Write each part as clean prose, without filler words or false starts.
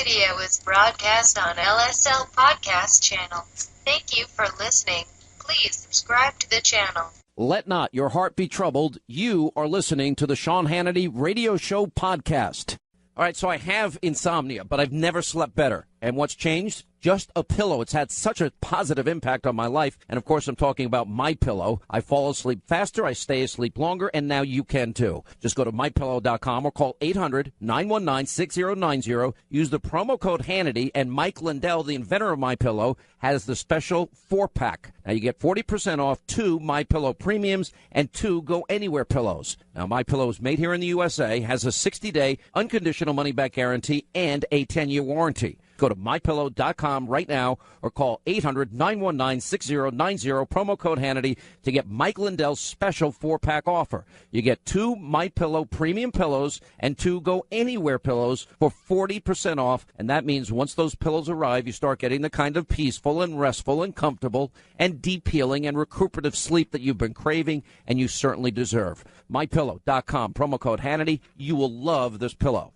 Radio is broadcast on LSL Podcast Channel. Thank you for listening. Please subscribe to the channel. Let not your heart be troubled. You are listening to the Sean Hannity Radio Show podcast. All right, so I have insomnia, but I've never slept better. And what's changed? Just a pillow. It's had such a positive impact on my life. And, of course, I'm talking about My Pillow. I fall asleep faster, I stay asleep longer, and now you can, too. Just go to MyPillow.com or call 800-919-6090. Use the promo code Hannity, and Mike Lindell, the inventor of My Pillow, has the special 4-pack. Now, you get 40% off 2 My Pillow premiums and 2 Go Anywhere pillows. Now, My Pillow is made here in the USA, has a 60-day unconditional money-back guarantee, and a 10-year warranty. Go to MyPillow.com right now or call 800-919-6090, promo code Hannity, to get Mike Lindell's special 4-pack offer. You get 2 My Pillow premium pillows and 2 Go Anywhere pillows for 40% off. And that means once those pillows arrive, you start getting the kind of peaceful and restful and comfortable and deep healing and recuperative sleep that you've been craving and you certainly deserve. MyPillow.com, promo code Hannity. You will love this pillow.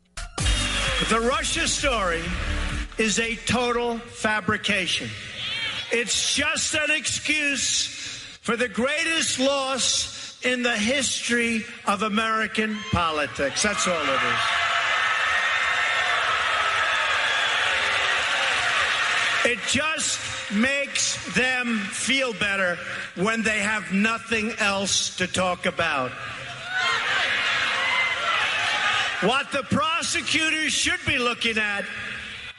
The Russia story is a total fabrication. It's just an excuse for the greatest loss in the history of American politics. That's all it is. It just makes them feel better when they have nothing else to talk about. What the prosecutors should be looking at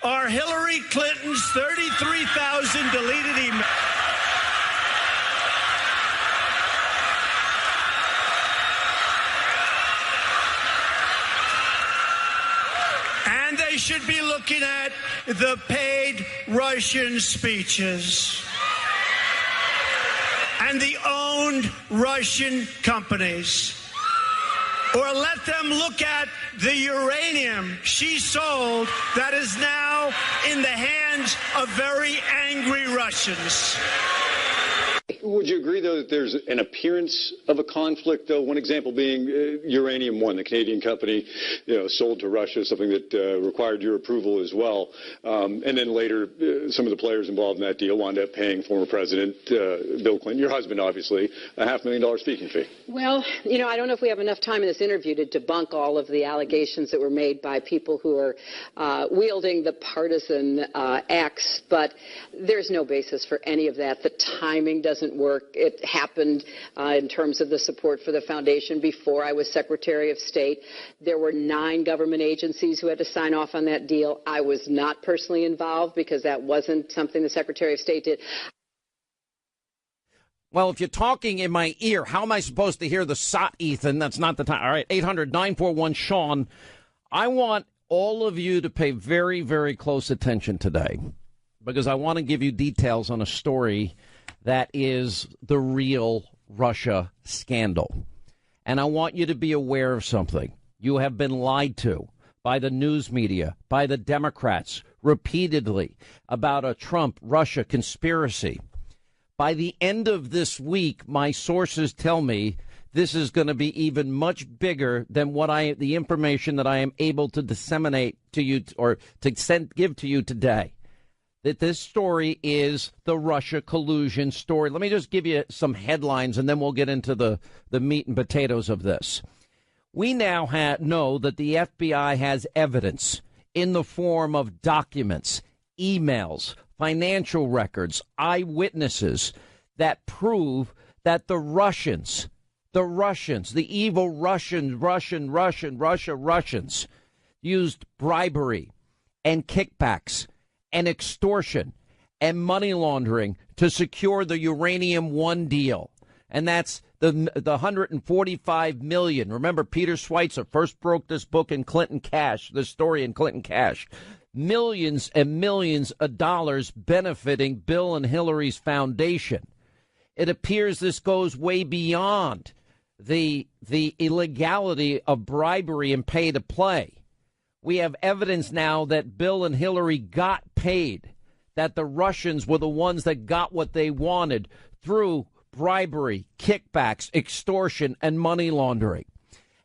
are Hillary Clinton's 33,000 deleted emails. And they should be looking at the paid Russian speeches and the owned Russian companies. Or let them look at the uranium she sold that is now in the hands of very angry Russians. Would you agree, though, that there's an appearance of a conflict, though? One example being Uranium One, the Canadian company, sold to Russia, something that required your approval as well. And then later, some of the players involved in that deal wound up paying former President Bill Clinton, your husband, obviously, a $500,000 speaking fee. Well, I don't know if we have enough time in this interview to debunk all of the allegations that were made by people who are wielding the partisan axe, but there's no basis for any of that. The timing doesn't work. It happened in terms of the support for the foundation before I was Secretary of State. There were 9 government agencies who had to sign off on that deal. I was not personally involved because that wasn't something the Secretary of State did. Well, if you're talking in my ear, how am I supposed to hear the SOT, Ethan? That's not the time. All right, 800-941-SEAN. I want all of you to pay very, very close attention today because I want to give you details on a story that is the real Russia scandal. And I want you to be aware of something. You have been lied to by the news media, by the Democrats, repeatedly about a Trump-Russia conspiracy. By the end of this week, my sources tell me this is going to be even much bigger than the information that I am able to disseminate to you or to give to you today. That this story is the Russia collusion story. Let me just give you some headlines, and then we'll get into the meat and potatoes of this. We now know that the FBI has evidence in the form of documents, emails, financial records, eyewitnesses that prove that the Russians, the evil Russians used bribery and kickbacks and extortion and money laundering to secure the Uranium One deal. And that's the $145 million. Remember, Peter Schweitzer first broke this book in Clinton Cash, this story in Clinton Cash. Millions and millions of dollars benefiting Bill and Hillary's foundation. It appears this goes way beyond the illegality of bribery and pay to play. We have evidence now that Bill and Hillary got paid, that the Russians were the ones that got what they wanted through bribery, kickbacks, extortion, and money laundering.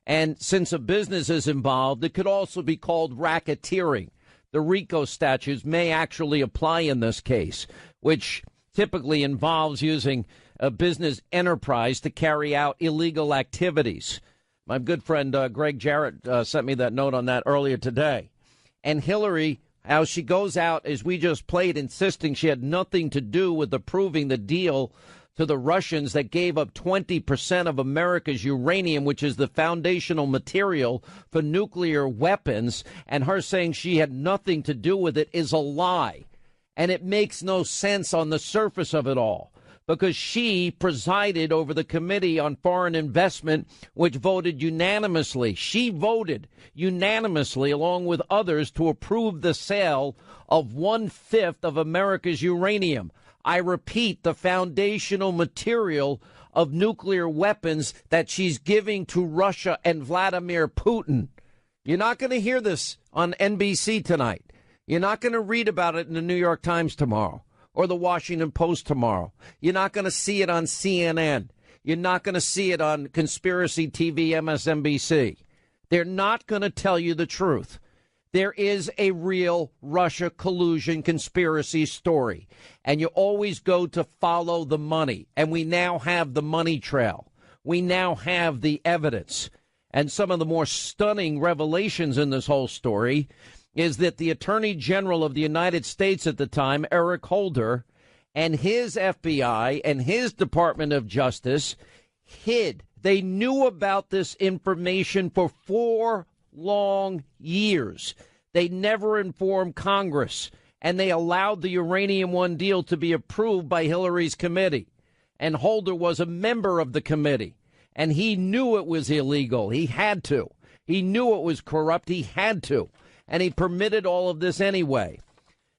And since a business is involved, it could also be called racketeering, the RICO statutes may actually apply in this case, which typically involves using a business enterprise to carry out illegal activities. My good friend Greg Jarrett sent me that note on that earlier today. And Hillary, how she goes out, as we just played, insisting she had nothing to do with approving the deal to the Russians that gave up 20% of America's uranium, which is the foundational material for nuclear weapons, and her saying she had nothing to do with it is a lie. And it makes no sense on the surface of it all, because she presided over the Committee on Foreign Investment, which voted unanimously. She voted unanimously, along with others, to approve the sale of 1/5 of America's uranium. I repeat, the foundational material of nuclear weapons that she's giving to Russia and Vladimir Putin. You're not going to hear this on NBC tonight. You're not going to read about it in the New York Times tomorrow or the Washington Post tomorrow. You're not going to see it on CNN. You're not going to see it on Conspiracy TV, MSNBC. They're not going to tell you the truth. There is a real Russia collusion conspiracy story, and you always go to follow the money. And we now have the money trail. We now have the evidence. And some of the more stunning revelations in this whole story is that the Attorney General of the United States at the time, Eric Holder, and his FBI and his Department of Justice hid. They knew about this information for 4 long years. They never informed Congress, and they allowed the Uranium One deal to be approved by Hillary's committee. And Holder was a member of the committee, and he knew it was illegal. He had to. He knew it was corrupt. He had to. And he permitted all of this anyway.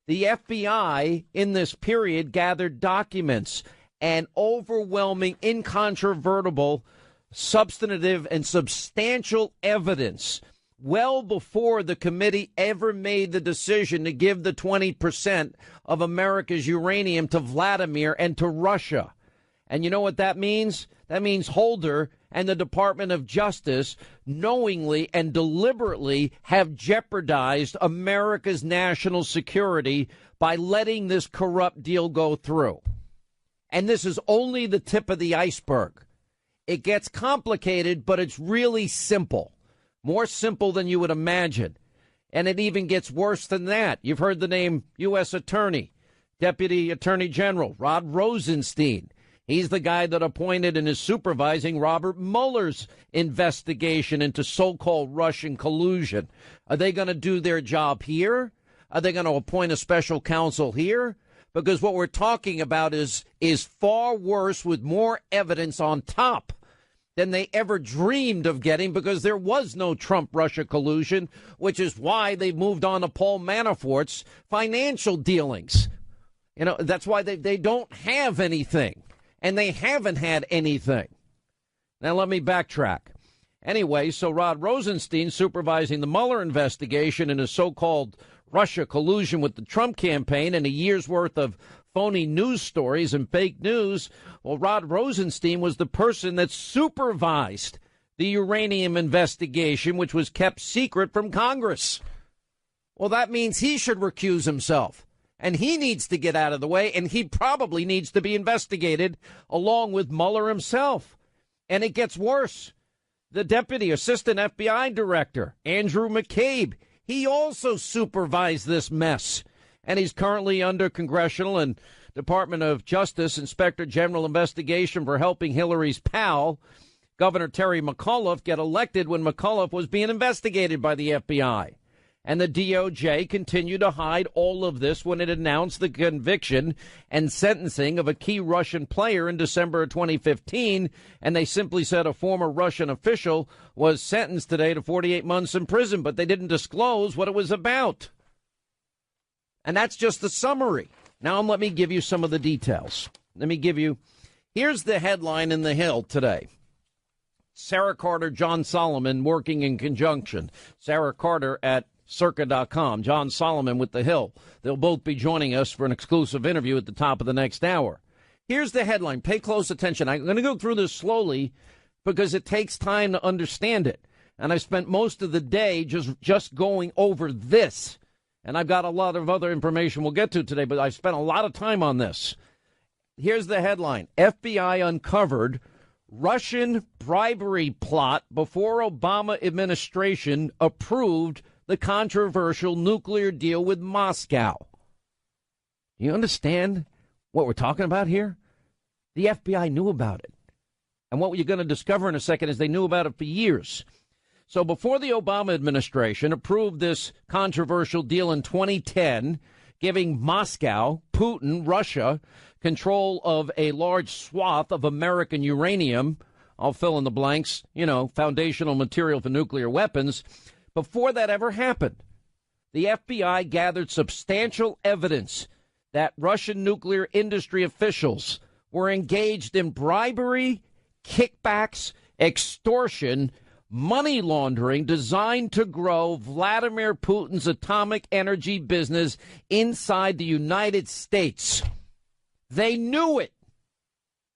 The FBI in this period gathered documents and overwhelming, incontrovertible, substantive and substantial evidence well before the committee ever made the decision to give the 20% of America's uranium to Vladimir and to Russia. And you know what that means? That means Holder and the Department of Justice knowingly and deliberately have jeopardized America's national security by letting this corrupt deal go through. And this is only the tip of the iceberg. It gets complicated, but it's really simple. More simple than you would imagine. And it even gets worse than that. You've heard the name U.S. Attorney, Deputy Attorney General Rod Rosenstein. He's the guy that appointed and is supervising Robert Mueller's investigation into so-called Russian collusion. Are they going to do their job here? Are they going to appoint a special counsel here? Because what we're talking about is far worse, with more evidence on top than they ever dreamed of getting, because there was no Trump-Russia collusion, which is why they moved on to Paul Manafort's financial dealings. You know, that's why they don't have anything, and they haven't had anything. Now, let me backtrack. Anyway, so Rod Rosenstein, supervising the Mueller investigation into so-called Russia collusion with the Trump campaign and a year's worth of phony news stories and fake news. Well, Rod Rosenstein was the person that supervised the uranium investigation, which was kept secret from Congress. Well, that means he should recuse himself, and he needs to get out of the way, and he probably needs to be investigated along with Mueller himself. And it gets worse. The Deputy Assistant FBI Director, Andrew McCabe, he also supervised this mess. And he's currently under Congressional and Department of Justice Inspector General investigation for helping Hillary's pal, Governor Terry McAuliffe, get elected when McAuliffe was being investigated by the FBI. And the DOJ continued to hide all of this when it announced the conviction and sentencing of a key Russian player in December of 2015. And they simply said a former Russian official was sentenced today to 48 months in prison, but they didn't disclose what it was about. And that's just the summary. Now let me give you some of the details. Here's the headline in The Hill today. Sarah Carter, John Solomon working in conjunction. Sarah Carter at Circa.com, John Solomon with The Hill. They'll both be joining us for an exclusive interview at the top of the next hour. Here's the headline. Pay close attention. I'm going to go through this slowly because it takes time to understand it. And I spent most of the day just going over this. And I've got a lot of other information we'll get to today, but I spent a lot of time on this. Here's the headline. FBI uncovered Russian bribery plot before Obama administration approved the controversial nuclear deal with Moscow. You understand what we're talking about here? The FBI knew about it. And what you're going to discover in a second is they knew about it for years. So before the Obama administration approved this controversial deal in 2010, giving Moscow, Putin, Russia, control of a large swath of American uranium, I'll fill in the blanks, foundational material for nuclear weapons. Before that ever happened, the FBI gathered substantial evidence that Russian nuclear industry officials were engaged in bribery, kickbacks, extortion, money laundering designed to grow Vladimir Putin's atomic energy business inside the United States. They knew it.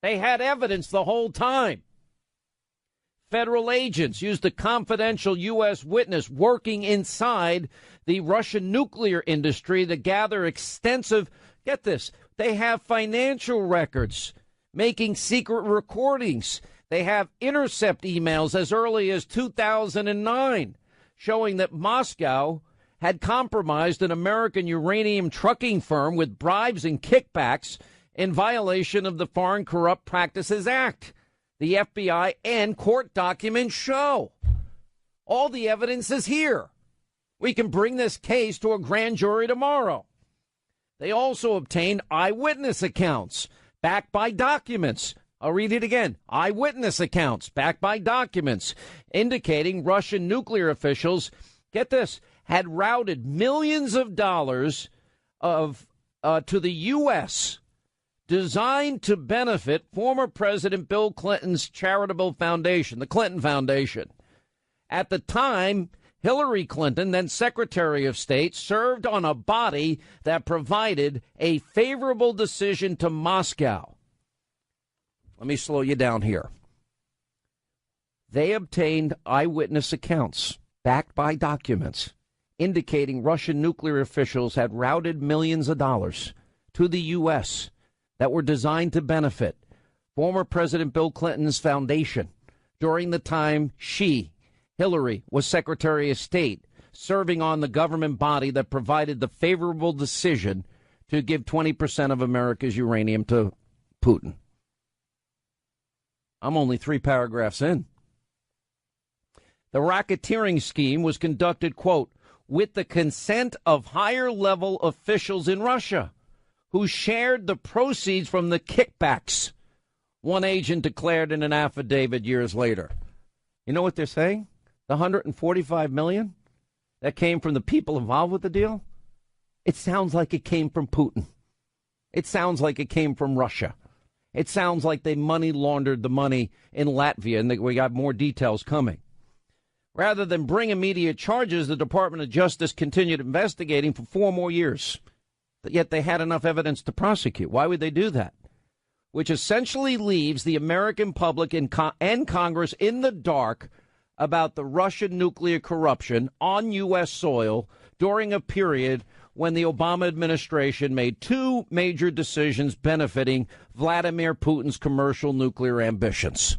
They had evidence the whole time. Federal agents used a confidential U.S. witness working inside the Russian nuclear industry to gather extensive, get this, they have financial records, making secret recordings. They have intercept emails as early as 2009 showing that Moscow had compromised an American uranium trucking firm with bribes and kickbacks in violation of the Foreign Corrupt Practices Act. The FBI and court documents show. All the evidence is here. We can bring this case to a grand jury tomorrow. They also obtained eyewitness accounts backed by documents. I'll read it again. Eyewitness accounts backed by documents indicating Russian nuclear officials, get this, had routed millions of dollars to the U.S. designed to benefit former President Bill Clinton's charitable foundation, the Clinton Foundation. At the time, Hillary Clinton, then Secretary of State, served on a body that provided a favorable decision to Moscow. Let me slow you down here. They obtained eyewitness accounts backed by documents indicating Russian nuclear officials had routed millions of dollars to the U.S. that were designed to benefit former President Bill Clinton's foundation during the time Hillary, was Secretary of State, serving on the government body that provided the favorable decision to give 20% of America's uranium to Putin. I'm only 3 paragraphs in. The racketeering scheme was conducted, quote, with the consent of higher-level officials in Russia who shared the proceeds from the kickbacks, one agent declared in an affidavit years later. You know what they're saying? The $145 million that came from the people involved with the deal? It sounds like it came from Putin. It sounds like it came from Russia. It sounds like they money laundered the money in Latvia, and we got more details coming. Rather than bring immediate charges, the Department of Justice continued investigating for 4 more years. Yet they had enough evidence to prosecute. Why would they do that? Which essentially leaves the American public and Congress in the dark about the Russian nuclear corruption on U.S. soil during a period when the Obama administration made 2 major decisions benefiting Vladimir Putin's commercial nuclear ambitions.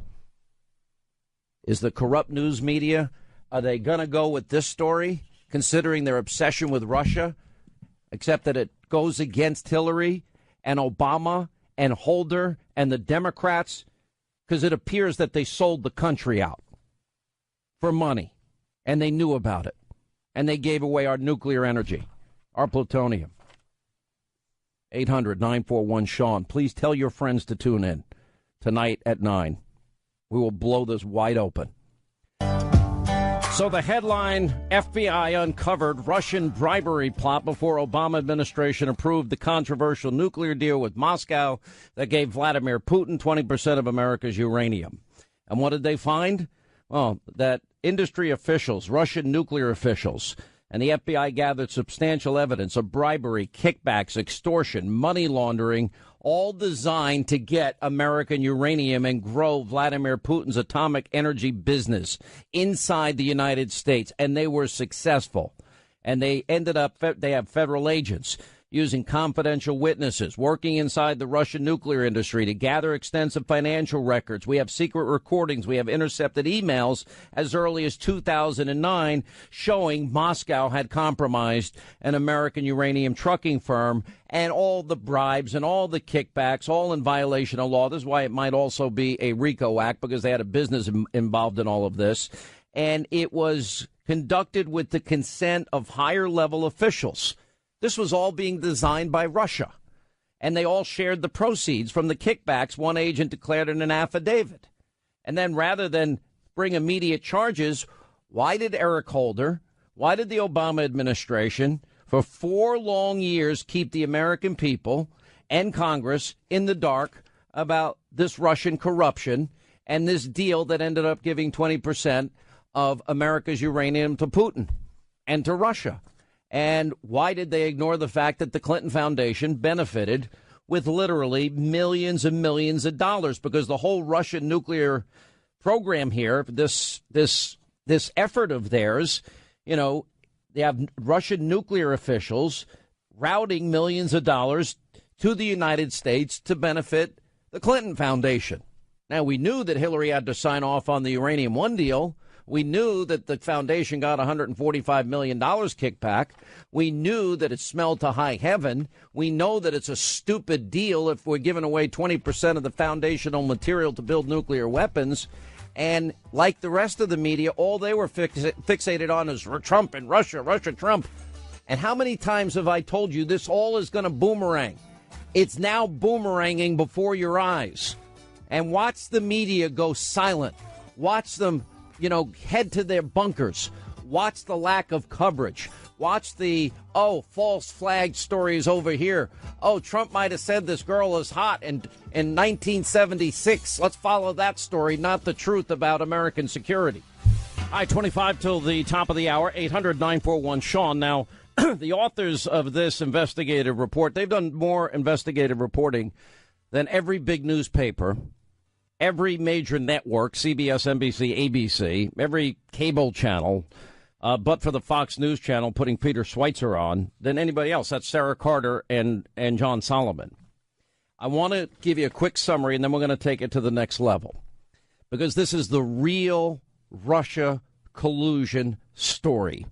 Is the corrupt news media, are they going to go with this story, considering their obsession with Russia, except that it goes against Hillary and Obama and Holder and the Democrats? Because it appears that they sold the country out for money, and they knew about it, and they gave away our nuclear energy, our plutonium. 800-941-SEAN. Please tell your friends to tune in tonight at 9. We will blow this wide open. So the headline, FBI uncovered Russian bribery plot before Obama administration approved the controversial nuclear deal with Moscow that gave Vladimir Putin 20% of America's uranium. And what did they find? Well, that industry officials, Russian nuclear officials, and the FBI gathered substantial evidence of bribery, kickbacks, extortion, money laundering, all designed to get American uranium and grow Vladimir Putin's atomic energy business inside the United States. And they were successful. And they have federal agents using confidential witnesses, working inside the Russian nuclear industry to gather extensive financial records. We have secret recordings. We have intercepted emails as early as 2009 showing Moscow had compromised an American uranium trucking firm, and all the bribes and all the kickbacks, all in violation of law. This is why it might also be a RICO Act, because they had a business involved in all of this. And it was conducted with the consent of higher level officials. This was all being designed by Russia, and they all shared the proceeds from the kickbacks, one agent declared in an affidavit. And then rather than bring immediate charges, why did Eric Holder, why did the Obama administration for 4 long years keep the American people and Congress in the dark about this Russian corruption and this deal that ended up giving 20% of America's uranium to Putin and to Russia? And why did they ignore the fact that the Clinton Foundation benefited with literally millions and millions of dollars? Because the whole Russian nuclear program here, this effort of theirs, you know, they have Russian nuclear officials routing millions of dollars to the United States to benefit the Clinton Foundation. Now, we knew that Hillary had to sign off on the Uranium One deal. We knew that the foundation got $145 million kickback. We knew that it smelled to high heaven. We know that it's a stupid deal if we're giving away 20% of the foundational material to build nuclear weapons. And like the rest of the media, all they were fixated on is Trump and Russia, Trump. And how many times have I told you this all is going to boomerang? It's now boomeranging before your eyes. And watch the media go silent. Watch them, head to their bunkers. Watch the lack of coverage. Watch the, false flag stories over here. Oh, Trump might have said this girl is hot in 1976. Let's follow that story, not the truth about American security. All right, 25 till the top of the hour, 800-941-SEAN. Now, the authors of this investigative report, they've done more investigative reporting than every big newspaper, every major network, CBS, NBC, ABC, every cable channel, but for the Fox News Channel putting Peter Schweizer on, than anybody else. That's Sarah Carter and John Solomon. I want to give you a quick summary, and then we're going to take it to the next level, because this is the real Russia collusion story.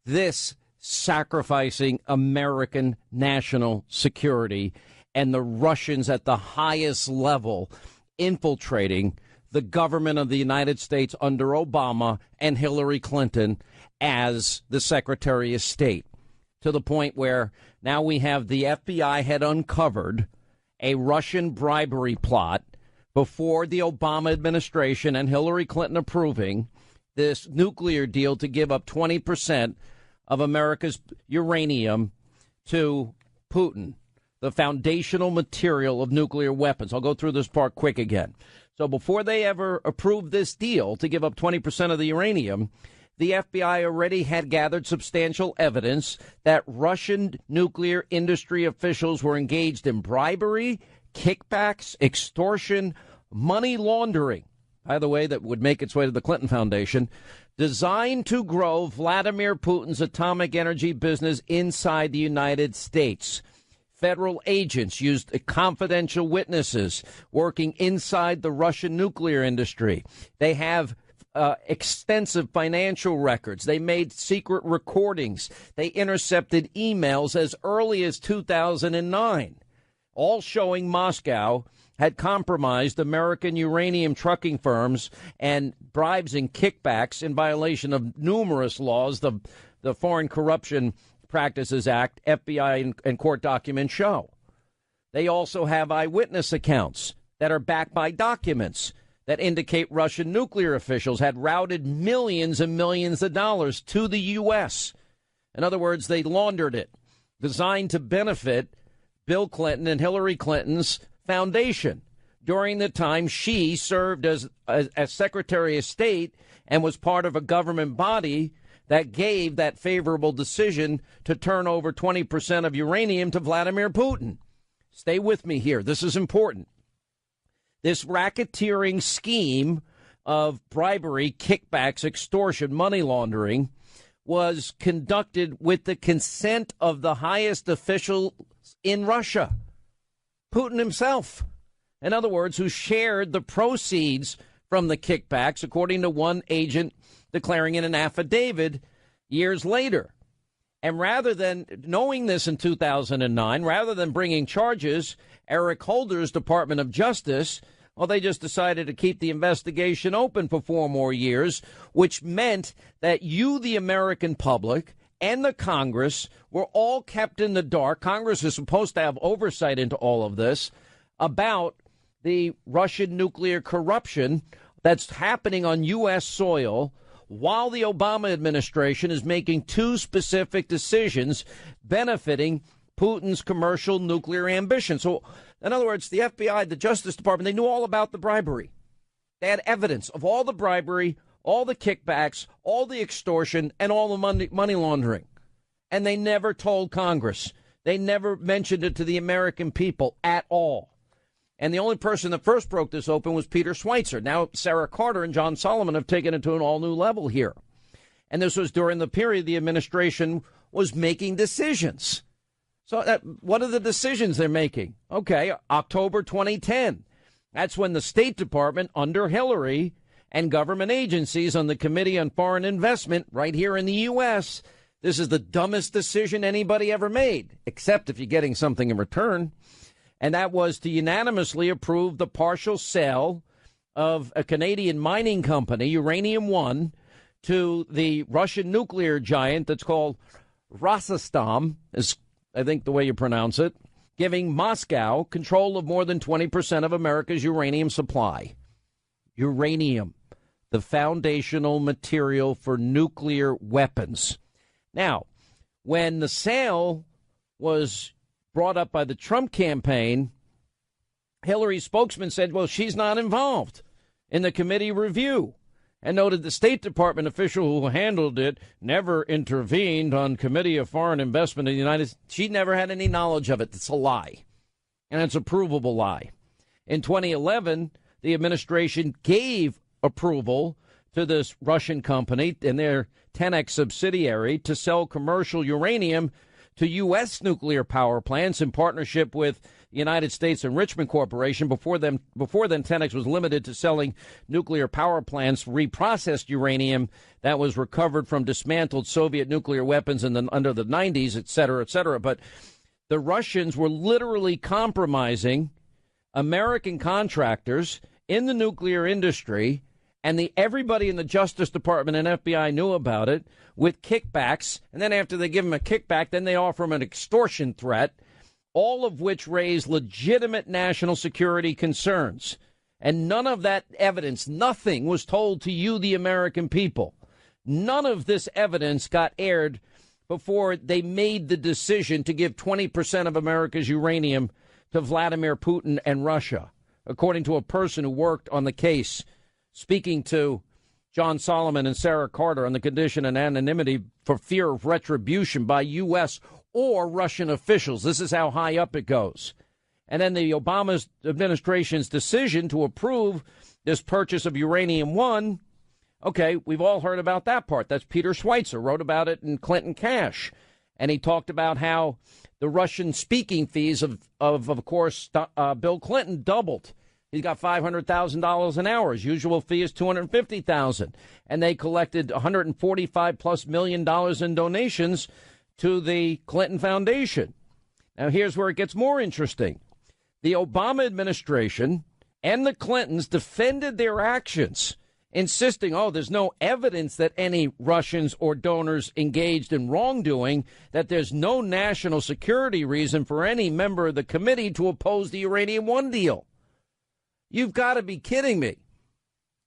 This sacrificing American national security and the Russians at the highest level infiltrating the government of the United States under Obama and Hillary Clinton as the Secretary of State, to the point where now we have the FBI had uncovered a Russian bribery plot before the Obama administration and Hillary Clinton approving this nuclear deal to give up 20% of America's uranium to Putin, the foundational material of nuclear weapons. I'll go through this part quick again. So before they ever approved this deal to give up 20% of the uranium, the FBI already had gathered substantial evidence that Russian nuclear industry officials were engaged in bribery, kickbacks, extortion, money laundering, by the way, that would make its way to the Clinton Foundation, designed to grow Vladimir Putin's atomic energy business inside the United States. Federal agents used confidential witnesses working inside the Russian nuclear industry. They have extensive financial records. They made secret recordings. They intercepted emails as early as 2009, all showing Moscow had compromised American uranium trucking firms and bribes and kickbacks in violation of numerous laws. The Foreign Corruption Practices Act, FBI and court documents show. They also have eyewitness accounts that are backed by documents that indicate Russian nuclear officials had routed millions and millions of dollars to the U.S. In other words, they laundered it, designed to benefit Bill Clinton and Hillary Clinton's foundation during the time she served as Secretary of State and was part of a government body that gave that favorable decision to turn over 20% of uranium to Vladimir Putin. Stay with me here. This is important. This racketeering scheme of bribery, kickbacks, extortion, money laundering was conducted with the consent of the highest officials in Russia, Putin himself. In other words, who shared the proceeds from the kickbacks, according to one agent declaring in an affidavit years later. And rather than knowing this in 2009, rather than bringing charges, Eric Holder's Department of Justice, well, they just decided to keep the investigation open for 4 more years, which meant that you, the American public, and the Congress were all kept in the dark. Congress is supposed to have oversight into all of this about the Russian nuclear corruption that's happening on U.S. soil, while the Obama administration is making 2 specific decisions benefiting Putin's commercial nuclear ambition. So, in other words, the FBI, the Justice Department, they knew all about the bribery. They had evidence of all the bribery, all the kickbacks, all the extortion, and all the money laundering. And they never told Congress. They never mentioned it to the American people at all. And the only person that first broke this open was Peter Schweitzer. Now Sarah Carter and John Solomon have taken it to an all-new level here. And this was during the period the administration was making decisions. So what are the decisions they're making? Okay, October 2010. That's when the State Department under Hillary and government agencies on the Committee on Foreign Investment right here in the U.S., this is the dumbest decision anybody ever made, except if you're getting something in return. And that was to unanimously approve the partial sale of a Canadian mining company, Uranium One, to the Russian nuclear giant that's called Rosatom, is I think the way you pronounce it, giving Moscow control of more than 20% of America's uranium supply. Uranium, the foundational material for nuclear weapons. Now, when the sale was brought up by the Trump campaign, Hillary's spokesman said, well, she's not involved in the committee review, and noted the State Department official who handled it never intervened on Committee of Foreign Investment in the United States. She never had any knowledge of it. It's a lie, and it's a provable lie. In 2011, the administration gave approval to this Russian company and their 10X subsidiary to sell commercial uranium to U.S. nuclear power plants in partnership with the United States Enrichment Corporation. Before then, 10X was limited to selling nuclear power plants reprocessed uranium that was recovered from dismantled Soviet nuclear weapons under the 90s, et cetera, et cetera. But the Russians were literally compromising American contractors in the nuclear industry, and everybody in the Justice Department and FBI knew about it, with kickbacks. And then after they give them a kickback, then they offer them an extortion threat, all of which raise legitimate national security concerns. And none of that evidence, nothing was told to you, the American people. None of this evidence got aired before they made the decision to give 20% of America's uranium to Vladimir Putin and Russia, according to a person who worked on the case, speaking to John Solomon and Sarah Carter on the condition of anonymity for fear of retribution by U.S. or Russian officials. This is how high up it goes. And then the Obama administration's decision to approve this purchase of Uranium One. Okay, we've all heard about that part. That's Peter Schweitzer, wrote about it in Clinton Cash. And he talked about how the Russian speaking fees of course, Bill Clinton doubled. He's got $500,000 an hour. His usual fee is $250,000. And they collected $145+ million in donations to the Clinton Foundation. Now, here's where it gets more interesting. The Obama administration and the Clintons defended their actions, insisting, there's no evidence that any Russians or donors engaged in wrongdoing, that there's no national security reason for any member of the committee to oppose the Uranium One deal. You've got to be kidding me.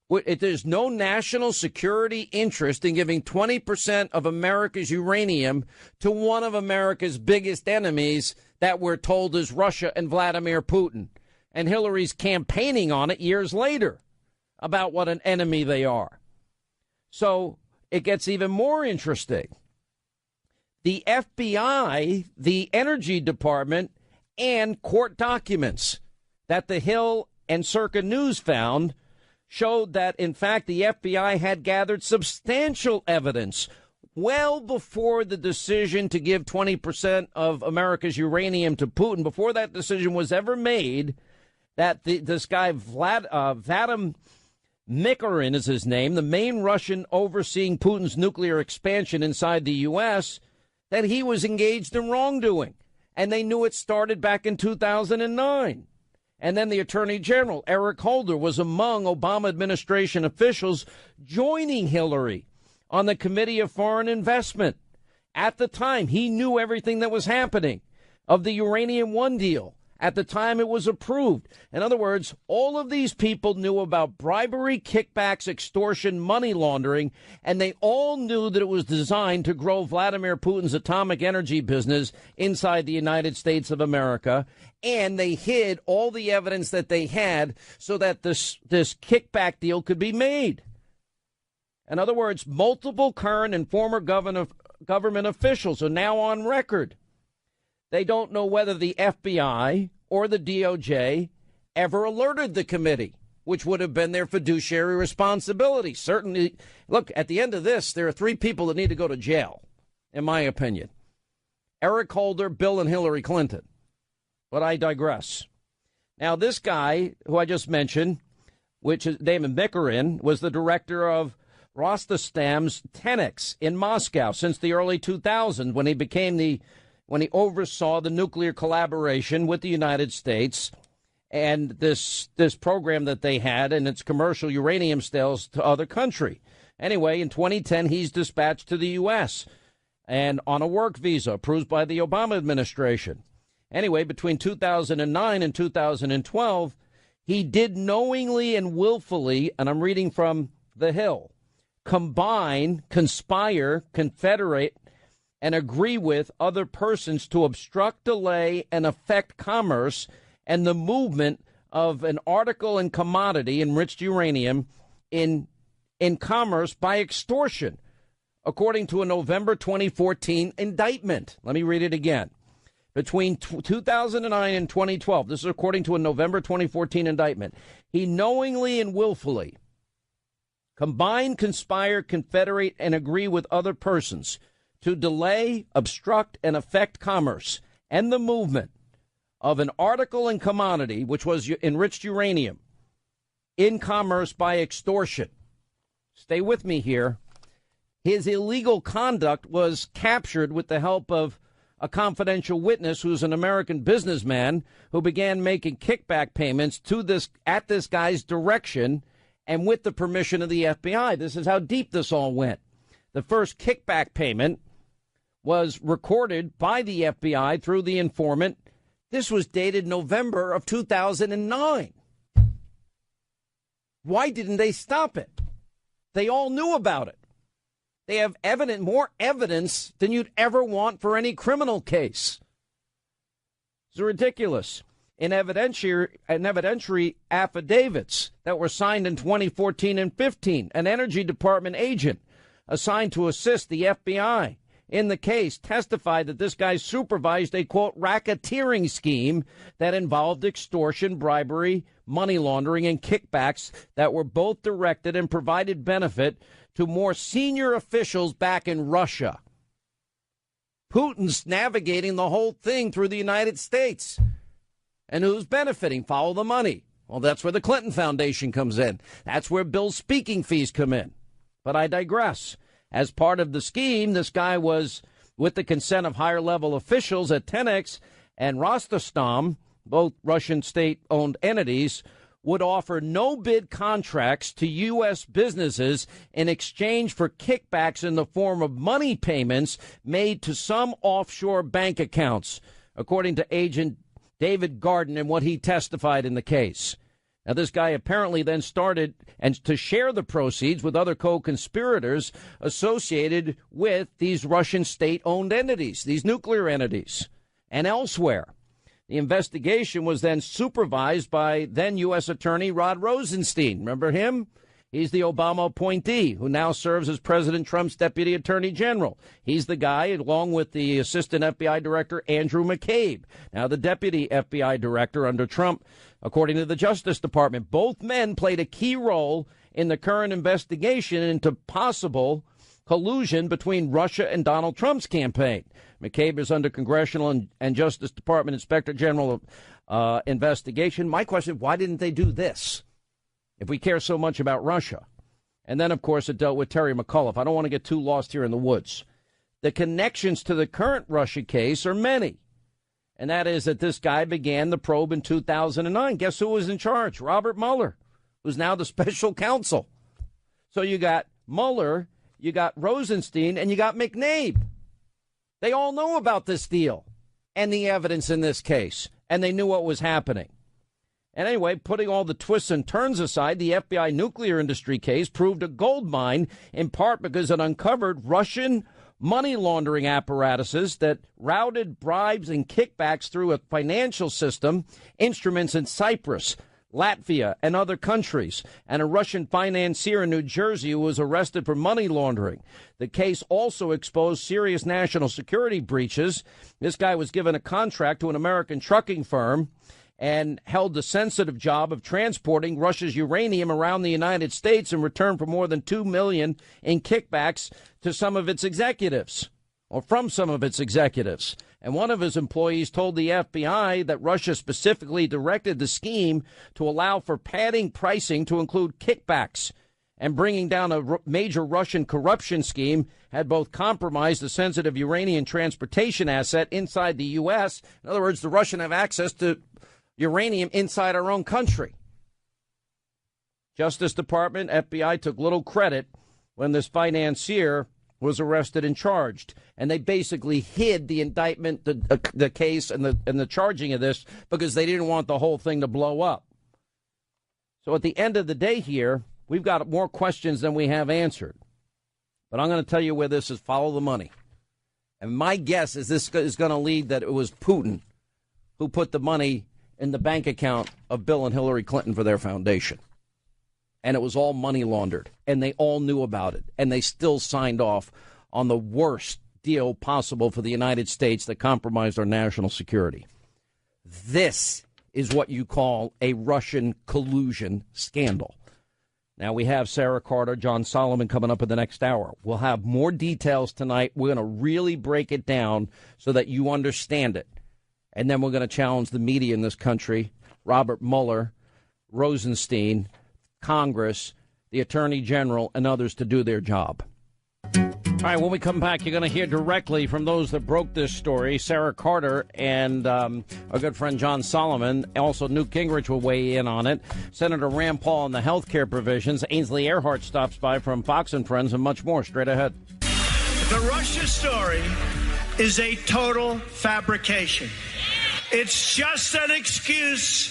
There's no national security interest in giving 20% of America's uranium to one of America's biggest enemies that we're told is Russia and Vladimir Putin. And Hillary's campaigning on it years later about what an enemy they are. So it gets even more interesting. The FBI, the Energy Department, and court documents that the Hill and Circa News found showed that, in fact, the FBI had gathered substantial evidence well before the decision to give 20% of America's uranium to Putin, before that decision was ever made, that this guy, Vadim Mikarin is his name, the main Russian overseeing Putin's nuclear expansion inside the U.S., that he was engaged in wrongdoing. And they knew it started back in 2009. And then the Attorney General, Eric Holder, was among Obama administration officials joining Hillary on the Committee of Foreign Investment. At the time, he knew everything that was happening of the Uranium One deal at the time it was approved. In other words, all of these people knew about bribery, kickbacks, extortion, money laundering, and they all knew that it was designed to grow Vladimir Putin's atomic energy business inside the United States of America. And they hid all the evidence that they had so that this kickback deal could be made. In other words, multiple current and former government officials are now on record. They don't know whether the FBI or the DOJ ever alerted the committee, which would have been their fiduciary responsibility. Certainly, look, at the end of this, there are three people that need to go to jail, in my opinion. Eric Holder, Bill, and Hillary Clinton. But I digress. Now, this guy who I just mentioned, which is David Mikarin, was the director of Rosatomov's Tenex in Moscow since the early 2000s when he oversaw the nuclear collaboration with the United States and this program that they had and its commercial uranium sales to other country. Anyway, in 2010, he's dispatched to the U.S. and on a work visa approved by the Obama administration. Anyway, between 2009 and 2012, he did knowingly and willfully, and I'm reading from The Hill, combine, conspire, confederate, and agree with other persons to obstruct, delay, and affect commerce and the movement of an article and commodity, enriched uranium, in commerce by extortion, according to a November 2014 indictment. Let me read it again. Between 2009 and 2012, this is according to a November 2014 indictment, he knowingly and willfully combine, conspire, confederate, and agree with other persons to delay, obstruct, and affect commerce and the movement of an article and commodity, which was enriched uranium, in commerce by extortion. Stay with me here. His illegal conduct was captured with the help of a confidential witness who's an American businessman who began making kickback payments at this guy's direction and with the permission of the FBI. This is how deep this all went. The first kickback payment was recorded by the FBI through the informant. This was dated November of 2009. Why didn't they stop it? They all knew about it. They have more evidence than you'd ever want for any criminal case. It's ridiculous. In evidentiary affidavits that were signed in 2014 and 15, an Energy Department agent assigned to assist the FBI in the case testified that this guy supervised a, quote, racketeering scheme that involved extortion, bribery, money laundering, and kickbacks that were both directed and provided benefit to more senior officials back in Russia. Putin's navigating the whole thing through the United States. And who's benefiting? Follow the money. Well, that's where the Clinton Foundation comes in. That's where Bill's speaking fees come in. But I digress. As part of the scheme, this guy was, with the consent of higher-level officials at Tenex and Rosatom, both Russian state-owned entities, would offer no-bid contracts to U.S. businesses in exchange for kickbacks in the form of money payments made to some offshore bank accounts, according to Agent David Garden and what he testified in the case. Now, this guy apparently then started to share the proceeds with other co-conspirators associated with these Russian state-owned entities, these nuclear entities, and elsewhere. The investigation was then supervised by then U.S. Attorney Rod Rosenstein. Remember him? He's the Obama appointee who now serves as President Trump's Deputy Attorney General. He's the guy, along with the Assistant FBI Director Andrew McCabe, now the Deputy FBI Director under Trump, according to the Justice Department. Both men played a key role in the current investigation into possible collusion between Russia and Donald Trump's campaign. McCabe is under Congressional and Justice Department Inspector General investigation. My question, why didn't they do this if we care so much about Russia? And then, of course, it dealt with Terry McAuliffe. I don't want to get too lost here in the woods. The connections to the current Russia case are many. And that is that this guy began the probe in 2009. Guess who was in charge? Robert Mueller, who's now the special counsel. So you got Mueller, you got Rosenstein, and you got McNabe. They all know about this deal and the evidence in this case, and they knew what was happening. And anyway, putting all the twists and turns aside, the FBI nuclear industry case proved a gold mine, in part because it uncovered Russian money laundering apparatuses that routed bribes and kickbacks through a financial system, instruments in Cyprus, Latvia, and other countries, and a Russian financier in New Jersey who was arrested for money laundering. The case also exposed serious national security breaches. This guy was given a contract to an American trucking firm and held the sensitive job of transporting Russia's uranium around the United States in return for more than $2 million in kickbacks to some of its executives, or from some of its executives. And one of his employees told the FBI that Russia specifically directed the scheme to allow for padding pricing to include kickbacks, and bringing down a major Russian corruption scheme had both compromised the sensitive uranium transportation asset inside the U.S. In other words, the Russians have access to uranium inside our own country. Justice Department, FBI took little credit when this financier was arrested and charged, and they basically hid the indictment, the case, and the charging of this because they didn't want the whole thing to blow up. So at the end of the day here, we've got more questions than we have answered. But I'm going to tell you where this is. Follow the money. And my guess is this is going to lead that it was Putin who put the money in the bank account of Bill and Hillary Clinton for their foundation. And it was all money laundered, and they all knew about it, and they still signed off on the worst deal possible for the United States that compromised our national security. This is what you call a Russian collusion scandal. Now, we have Sarah Carter, John Solomon coming up in the next hour. We'll have more details tonight. We're going to really break it down so that you understand it. And then we're going to challenge the media in this country, Robert Mueller, Rosenstein, Congress, the Attorney General, and others to do their job. All right, when we come back, you're going to hear directly from those that broke this story, Sarah Carter and our good friend John Solomon. Also, Newt Gingrich will weigh in on it. Senator Rand Paul on the health care provisions. Ainsley Earhart stops by from Fox and Friends, and much more straight ahead. The Russia story is a total fabrication. It's just an excuse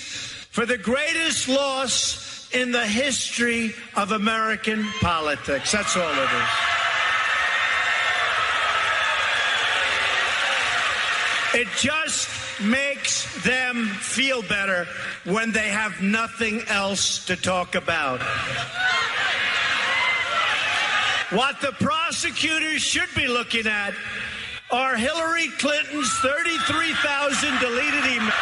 for the greatest loss in the history of American politics. That's all it is. It just makes them feel better when they have nothing else to talk about. What the prosecutors should be looking at are Hillary Clinton's 33,000 deleted emails.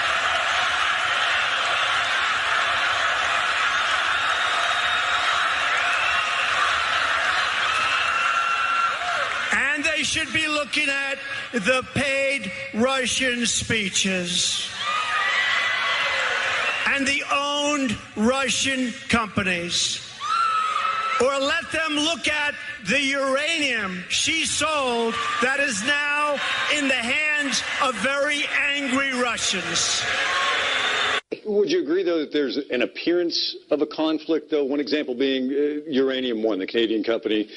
And they should be looking at the paid Russian speeches and the owned Russian companies. Or let them look at the uranium she sold that is now in the hands of very angry Russians. Would you agree, though, that there's an appearance of a conflict, though? One example being Uranium One, the Canadian company,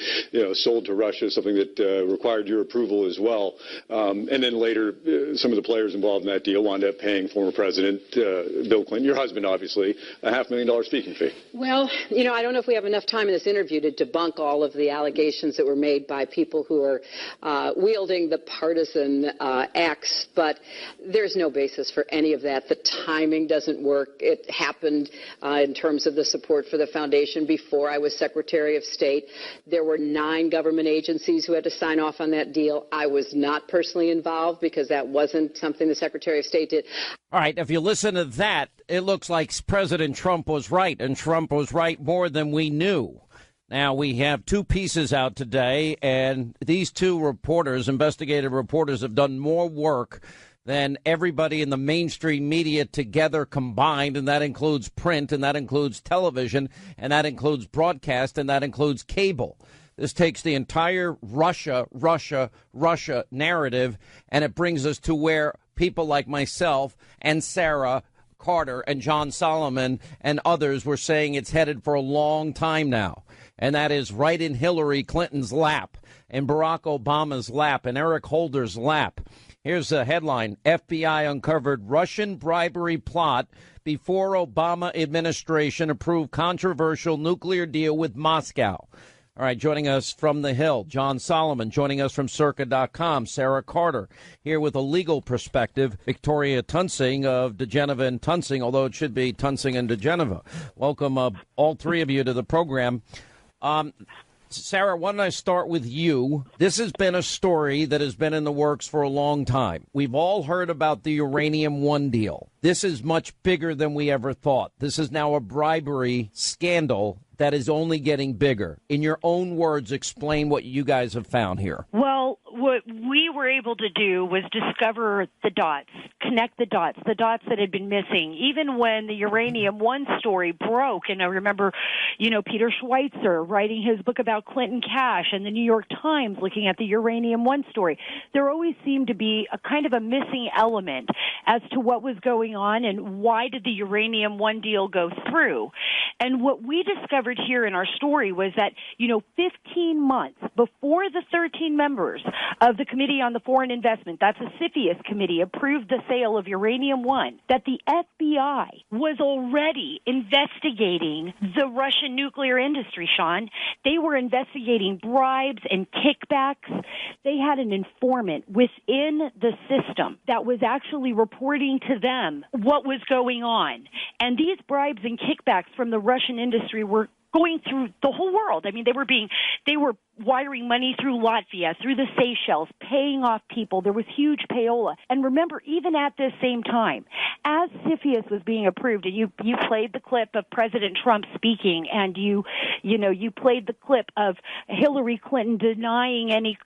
sold to Russia, something that required your approval as well. And then later, some of the players involved in that deal wound up paying former President Bill Clinton, your husband, obviously, a $500,000 speaking fee. Well, I don't know if we have enough time in this interview to debunk all of the allegations that were made by people who are wielding the partisan axe, but there's no basis for any of that. The timing doesn't work. It happened in terms of the support for the foundation before I was Secretary of State. There were 9 government agencies who had to sign off on that deal. I was not personally involved because that wasn't something the Secretary of State did. All right, if you listen to that, it looks like President Trump was right, and Trump was right more than we knew. Now, we have two pieces out today, and these two reporters, investigative reporters, have done more work than everybody in the mainstream media together combined, and that includes print, and that includes television, and that includes broadcast, and that includes cable. This takes the entire Russia narrative, and it brings us to where people like myself and Sarah Carter and John Solomon and others were saying it's headed for a long time now. And that is right in Hillary Clinton's lap, and Barack Obama's lap, and Eric Holder's lap. Here's a headline: FBI uncovered Russian bribery plot before Obama administration approved controversial nuclear deal with Moscow. All right, joining us from the Hill, John Solomon. Joining us from Circa.com, Sarah Carter. Here with a legal perspective, Victoria Tunsing of DeGeneva and Tunsing, although it should be Tunsing and DeGeneva. Welcome, all three of you, to the program. Sarah, why don't I start with you? This has been a story that has been in the works for a long time. We've all heard about the Uranium One deal. This is much bigger than we ever thought. This is now a bribery scandal that is only getting bigger. In your own words, explain what you guys have found here. Well, what we were able to do was discover the dots, connect the dots that had been missing. Even when the Uranium One story broke, and I remember, Peter Schweitzer writing his book about Clinton Cash and the New York Times looking at the Uranium One story, there always seemed to be a kind of a missing element as to what was going on and why did the Uranium One deal go through. And what we discovered here in our story was that, 15 months before the 13 members of the Committee on the Foreign Investment, that's a CFIUS committee, approved the sale of Uranium One, that the FBI was already investigating the Russian nuclear industry, Sean. They were investigating bribes and kickbacks. They had an informant within the system that was actually reporting to them what was going on. And these bribes and kickbacks from the Russian industry were going through the whole world. I mean, they were wiring money through Latvia, through the Seychelles, paying off people. There was huge payola. And remember, even at this same time, as CFIUS was being approved, and you played the clip of President Trump speaking, and you played the clip of Hillary Clinton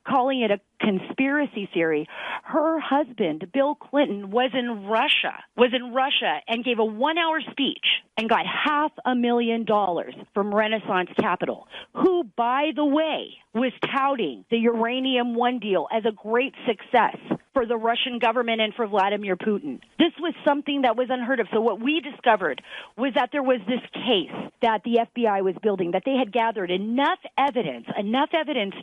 calling it a conspiracy theory. Her husband, Bill Clinton, was in Russia and gave a 1-hour speech and got $500,000 from Renaissance Capital, who, by the way, was touting the Uranium One deal as a great success for the Russian government and for Vladimir Putin. This was something that was unheard of. So what we discovered was that there was this case that the FBI was building, that they had gathered enough evidence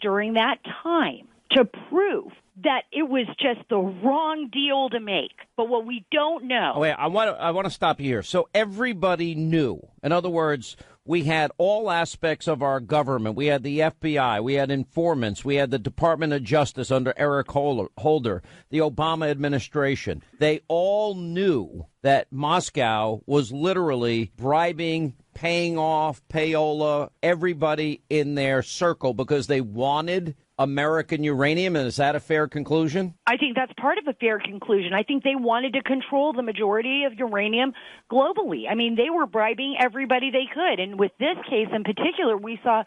during that time to prove that it was just the wrong deal to make. But what we don't know... Wait, I want to stop you here. So everybody knew. In other words, we had all aspects of our government. We had the FBI. We had informants. We had the Department of Justice under Eric Holder, the Obama administration. They all knew that Moscow was literally bribing, paying off, payola, everybody in their circle because they wanted American uranium. And is that a fair conclusion? I think that's part of a fair conclusion. I think they wanted to control the majority of uranium globally. I mean, they were bribing everybody they could. And with this case in particular, we saw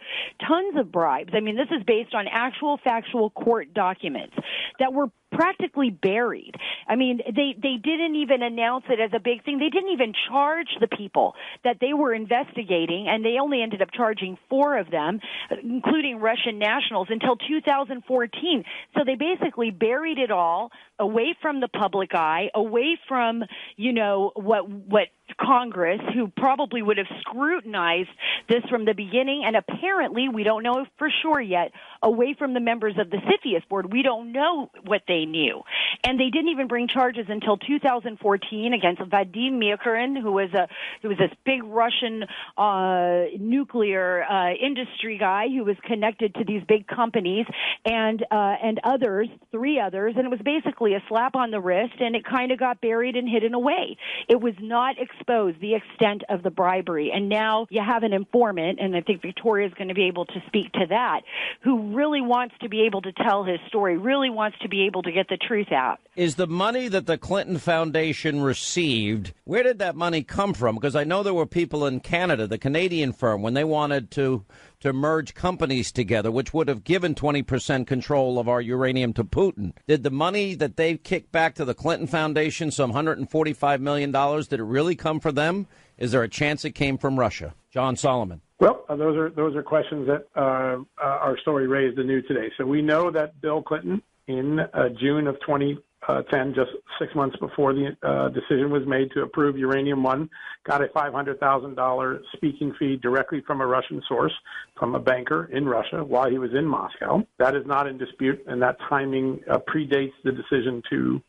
tons of bribes. I mean, this is based on actual factual court documents that were practically buried. I mean, they didn't even announce it as a big thing. They didn't even charge the people that they were investigating, and they only ended up charging 4 of them, including Russian nationals, until 2014. So they basically buried it all away from the public eye, away from, what Congress, who probably would have scrutinized this from the beginning, and apparently, we don't know for sure yet, away from the members of the CFIUS board. We don't know what they knew. And they didn't even bring charges until 2014 against Vadim Mikurin, who was this big Russian nuclear industry guy who was connected to these big companies, and others, 3 others, and it was basically a slap on the wrist, and it kind of got buried and hidden away. It was not exposed, the extent of the bribery. And now you have an informant, and I think Victoria is going to be able to speak to that, who really wants to be able to tell his story, really wants to be able to get the truth out. Is the money that the Clinton Foundation received, where did that money come from? Because I know there were people in Canada, the Canadian firm, when they wanted to to merge companies together, which would have given 20% control of our uranium to Putin. Did the money that they kicked back to the Clinton Foundation, some $145 million, did it really come from them? Is there a chance it came from Russia? John Solomon. Well, those are questions that our story raised anew today. So we know that Bill Clinton, in June of 2010, just 6 months before the decision was made to approve Uranium One, got a $500,000 speaking fee directly from a Russian source, from a banker in Russia while he was in Moscow. That is not in dispute, and that timing predates the decision to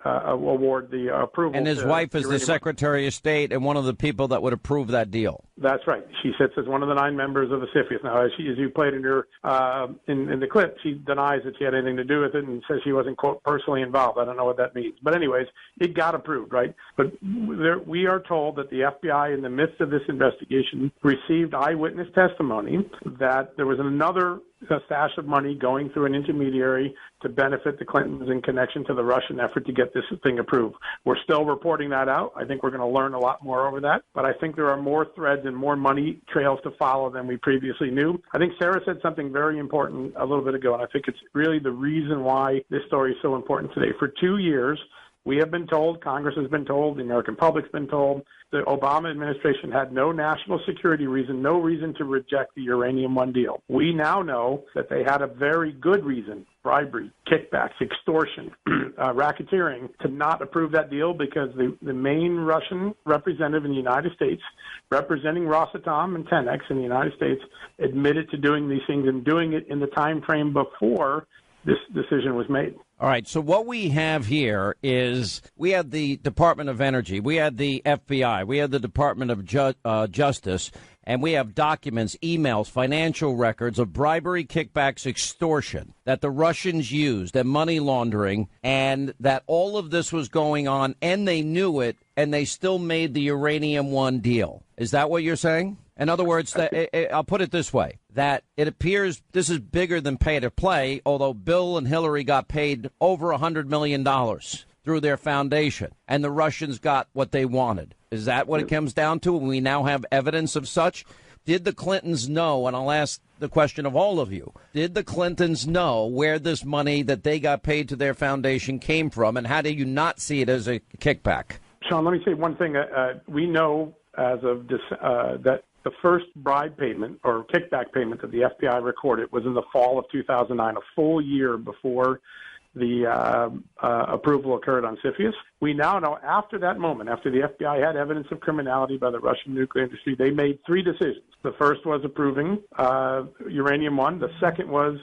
award the approval. And his wife is the Secretary of State and one of the people that would approve that deal. That's right. She sits as one of the 9 members of the CFIUS. Now, as you played in your in the clip, she denies that she had anything to do with it and says she wasn't, quote, personally involved. I don't know what that means. But anyways, it got approved, right? But we are told that the FBI, in the midst of this investigation, received eyewitness testimony that there was another stash of money going through an intermediary to benefit the Clintons in connection to the Russian effort to get this thing approved. We're still reporting that out. I think we're going to learn a lot more over that. But I think there are more threads and more money trails to follow than we previously knew. I think Sarah said something very important a little bit ago, and I think it's really the reason why this story is so important today. For 2 years, we have been told, Congress has been told, the American public's been told, the Obama administration had no national security reason, no reason to reject the Uranium One deal. We now know that they had a very good reason, bribery, kickbacks, extortion, racketeering, to not approve that deal because the main Russian representative in the United States, representing Rosatom and Tenex in the United States, admitted to doing these things and doing it in the time frame before this decision was made. All right, so what we have here is we had the Department of Energy, we had the FBI, we had the Department of Justice, and we have documents, emails, financial records of bribery, kickbacks, extortion that the Russians used and money laundering, and that all of this was going on, and they knew it, and they still made the Uranium One deal. Is that what you're saying? In other words, I'll put it this way, that it appears this is bigger than pay to play, although Bill and Hillary got paid over $100 million through their foundation, and the Russians got what they wanted. Is that what it comes down to? And we now have evidence of such? Did the Clintons know, and I'll ask the question of all of you, did the Clintons know where this money that they got paid to their foundation came from, and how do you not see it as a kickback? Sean, let me say one thing. We know as of this, that the first bribe payment or kickback payment that the FBI recorded was in the fall of 2009, a full year before the approval occurred on CFIUS. We now know after that moment, after the FBI had evidence of criminality by the Russian nuclear industry, they made 3 decisions. The first was approving Uranium One. The second was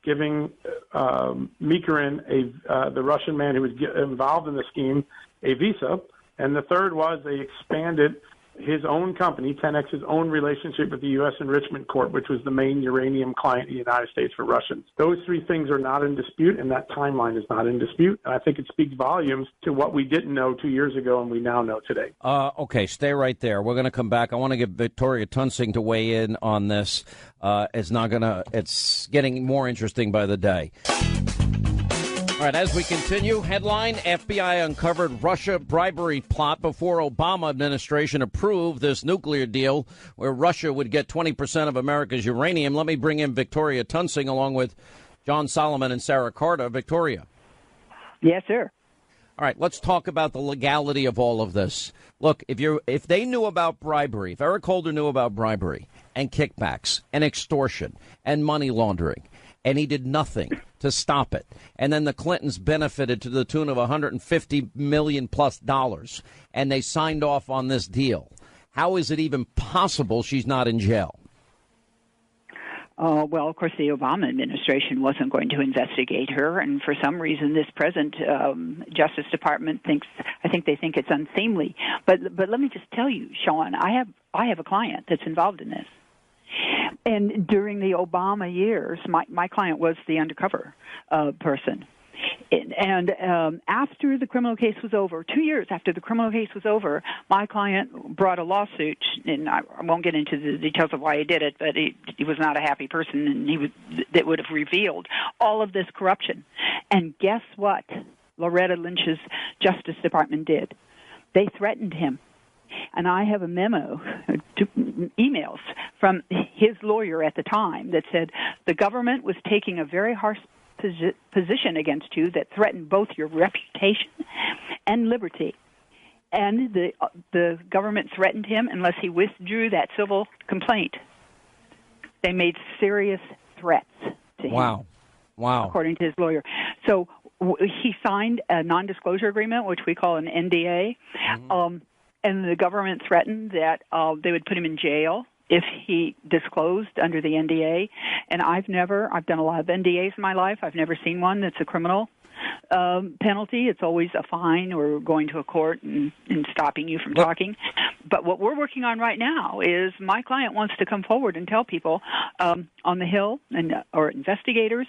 giving Mikurin, the Russian man who was involved in the scheme, a visa. And the third was they expanded his own company, Tenex's own relationship with the U.S. Enrichment Corp., which was the main uranium client in the United States for Russians. Those 3 things are not in dispute, and that timeline is not in dispute. And I think it speaks volumes to what we didn't know 2 years ago and we now know today. Okay, stay right there. We're going to come back. I want to get Victoria Tunsing to weigh in on this. It's getting more interesting by the day. All right, as we continue, headline, FBI uncovered Russia bribery plot before Obama administration approved this nuclear deal where Russia would get 20% of America's uranium. Let me bring in Victoria Tunsing along with John Solomon and Sarah Carter. Victoria. Yes, sir. All right, let's talk about the legality of all of this. Look, if they knew about bribery, if Eric Holder knew about bribery and kickbacks and extortion and money laundering, and he did nothing to stop it, and then the Clintons benefited to the tune of $150 million plus, and they signed off on this deal, how is it even possible she's not in jail? Well, of course, the Obama administration wasn't going to investigate her, and for some reason, this present Justice Department I think they think it's unseemly. But let me just tell you, Sean, I have a client that's involved in this. And during the Obama years, my client was the undercover person. And after the criminal case was over, 2 years after the criminal case was over, my client brought a lawsuit, and I won't get into the details of why he did it, but he was not a happy person, and that would have revealed all of this corruption. And guess what Loretta Lynch's Justice Department did? They threatened him. And I have a memo, emails from his lawyer at the time that said the government was taking a very harsh position against you that threatened both your reputation and liberty. And the government threatened him unless he withdrew that civil complaint. They made serious threats to him. Wow. According to his lawyer. So he signed a non-disclosure agreement, which we call an NDA, and the government threatened that they would put him in jail if he disclosed under the NDA. And I've done a lot of NDAs in my life. I've never seen one that's a criminal penalty. It's always a fine or going to a court and stopping you from talking. But what we're working on right now is my client wants to come forward and tell people on the Hill or investigators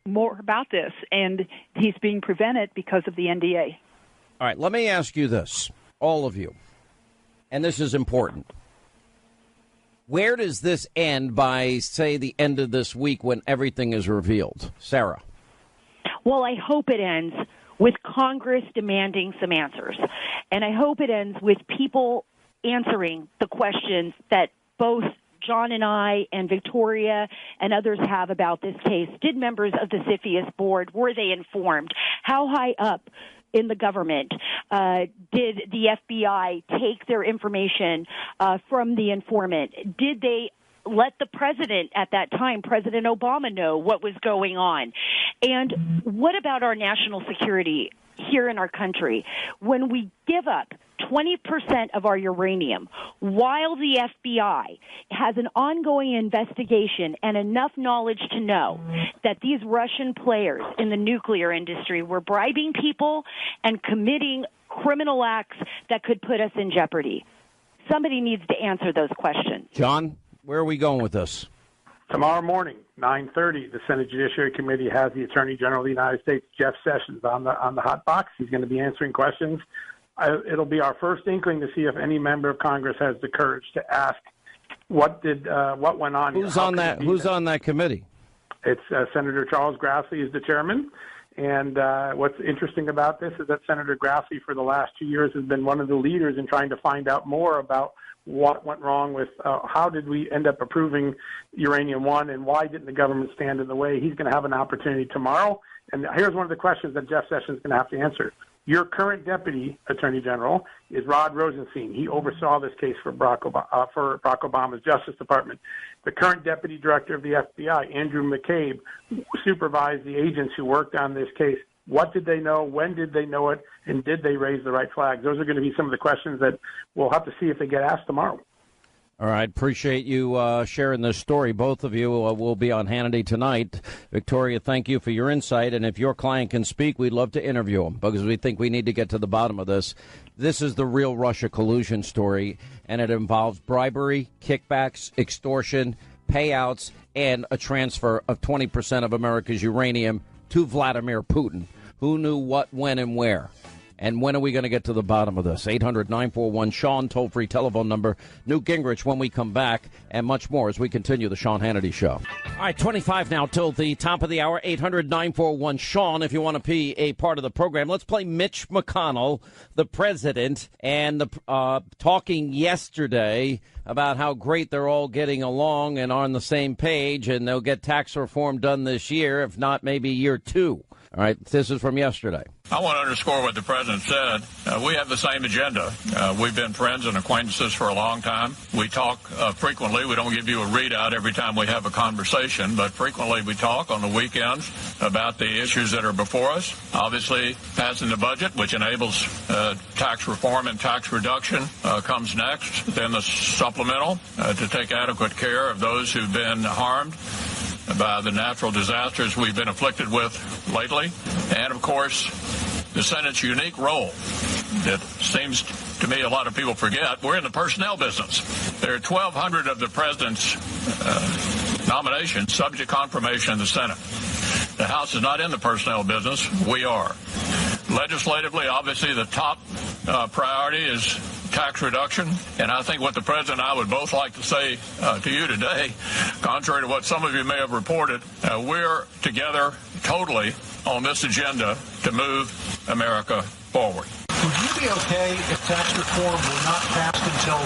more about this. And he's being prevented because of the NDA. All right, let me ask you this, all of you, and this is important. Where does this end by, say, the end of this week when everything is revealed? Sarah. Well, I hope it ends with Congress demanding some answers. And I hope it ends with people answering the questions that both John and I and Victoria and others have about this case. Did members of the CFIUS board, were they informed? How high up in the government did the FBI take their information from the informant? Did they let the president at that time, President Obama, know what was going on? And what about our national security here in our country? When we give up 20% of our uranium while the FBI has an ongoing investigation and enough knowledge to know that these Russian players in the nuclear industry were bribing people and committing criminal acts that could put us in jeopardy. Somebody needs to answer those questions. John, where are we going with this? Tomorrow morning, 9:30, the Senate Judiciary Committee has the Attorney General of the United States, Jeff Sessions, on the hot box. He's going to be answering questions. It'll be our first inkling to see if any member of Congress has the courage to ask what went on. Who's on that committee? It's Senator Charles Grassley is the chairman. And what's interesting about this is that Senator Grassley, for the last 2 years, has been one of the leaders in trying to find out more about what went wrong with how did we end up approving Uranium One, and why didn't the government stand in the way. He's going to have an opportunity tomorrow. And here's one of the questions that Jeff Sessions is going to have to answer. Your current deputy attorney general is Rod Rosenstein. He oversaw this case for Barack Obama's Justice Department. The current deputy director of the FBI, Andrew McCabe, supervised the agents who worked on this case. What did they know? When did they know it? And did they raise the right flags? Those are going to be some of the questions that we'll have to see if they get asked tomorrow. All right. Appreciate you sharing this story. Both of you will be on Hannity tonight. Victoria, thank you for your insight. And if your client can speak, we'd love to interview him because we think we need to get to the bottom of this. This is the real Russia collusion story, and it involves bribery, kickbacks, extortion, payouts, and a transfer of 20% of America's uranium to Vladimir Putin. Who knew what, when, and where? And when are we going to get to the bottom of this? 800-941-SEAN, toll-free telephone number. Newt Gingrich when we come back, and much more as we continue the Sean Hannity Show. All right, 25 now till the top of the hour. 800-941-SEAN if you want to be a part of the program. Let's play Mitch McConnell, the president, and the talking yesterday about how great they're all getting along and on the same page, and they'll get tax reform done this year, if not maybe year two. All right, this is from yesterday. I want to underscore what the president said. We have the same agenda. We've been friends and acquaintances for a long time. We talk frequently. We don't give you a readout every time we have a conversation, but frequently we talk on the weekends about the issues that are before us. Obviously, passing the budget, which enables tax reform and tax reduction, comes next. Then the supplemental to take adequate care of those who've been harmed by the natural disasters we've been afflicted with lately. And, of course, the Senate's unique role that seems to me a lot of people forget. We're in the personnel business. There are 1,200 of the president's nominations subject to confirmation in the Senate. The House is not in the personnel business. We are. Legislatively, obviously, the top priority is tax reduction, and I think what the president and I would both like to say to you today, contrary to what some of you may have reported, we're together totally on this agenda to move America forward. Would you be okay if tax reform were not passed until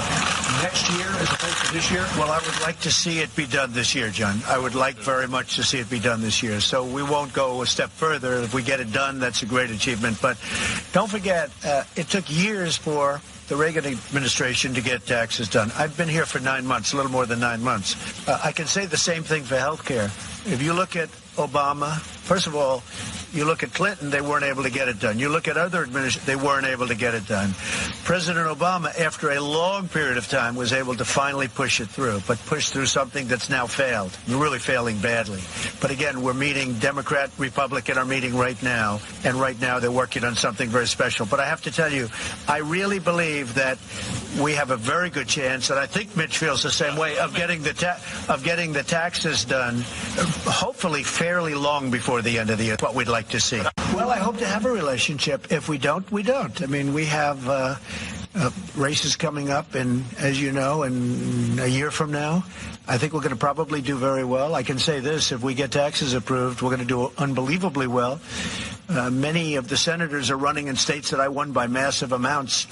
next year as opposed to this year? Well, I would like to see it be done this year, John. I would like very much to see it be done this year. So we won't go a step further. If we get it done, that's a great achievement. But don't forget, it took years for the Reagan administration to get taxes done. I've been here for 9 months, a little more than 9 months. I can say the same thing for health care. If you look at Obama, first of all, you look at Clinton, they weren't able to get it done. You look at other administrations, they weren't able to get it done. President Obama, after a long period of time, was able to finally push it through, but push through something that's now failed. We're really failing badly. But again, we're meeting, Democrat, Republican are meeting right now, and right now they're working on something very special. But I have to tell you, I really believe that we have a very good chance, and I think Mitch feels the same way, of getting the taxes done, hopefully fairly long before the end of the year, what we'd like to see. Well, I hope to have a relationship. If we don't, we don't. I mean, we have races coming up, and as you know, in a year from now, I think we're going to probably do very well. I can say this, if we get taxes approved, we're going to do unbelievably well. Many of the senators are running in states that I won by massive amounts,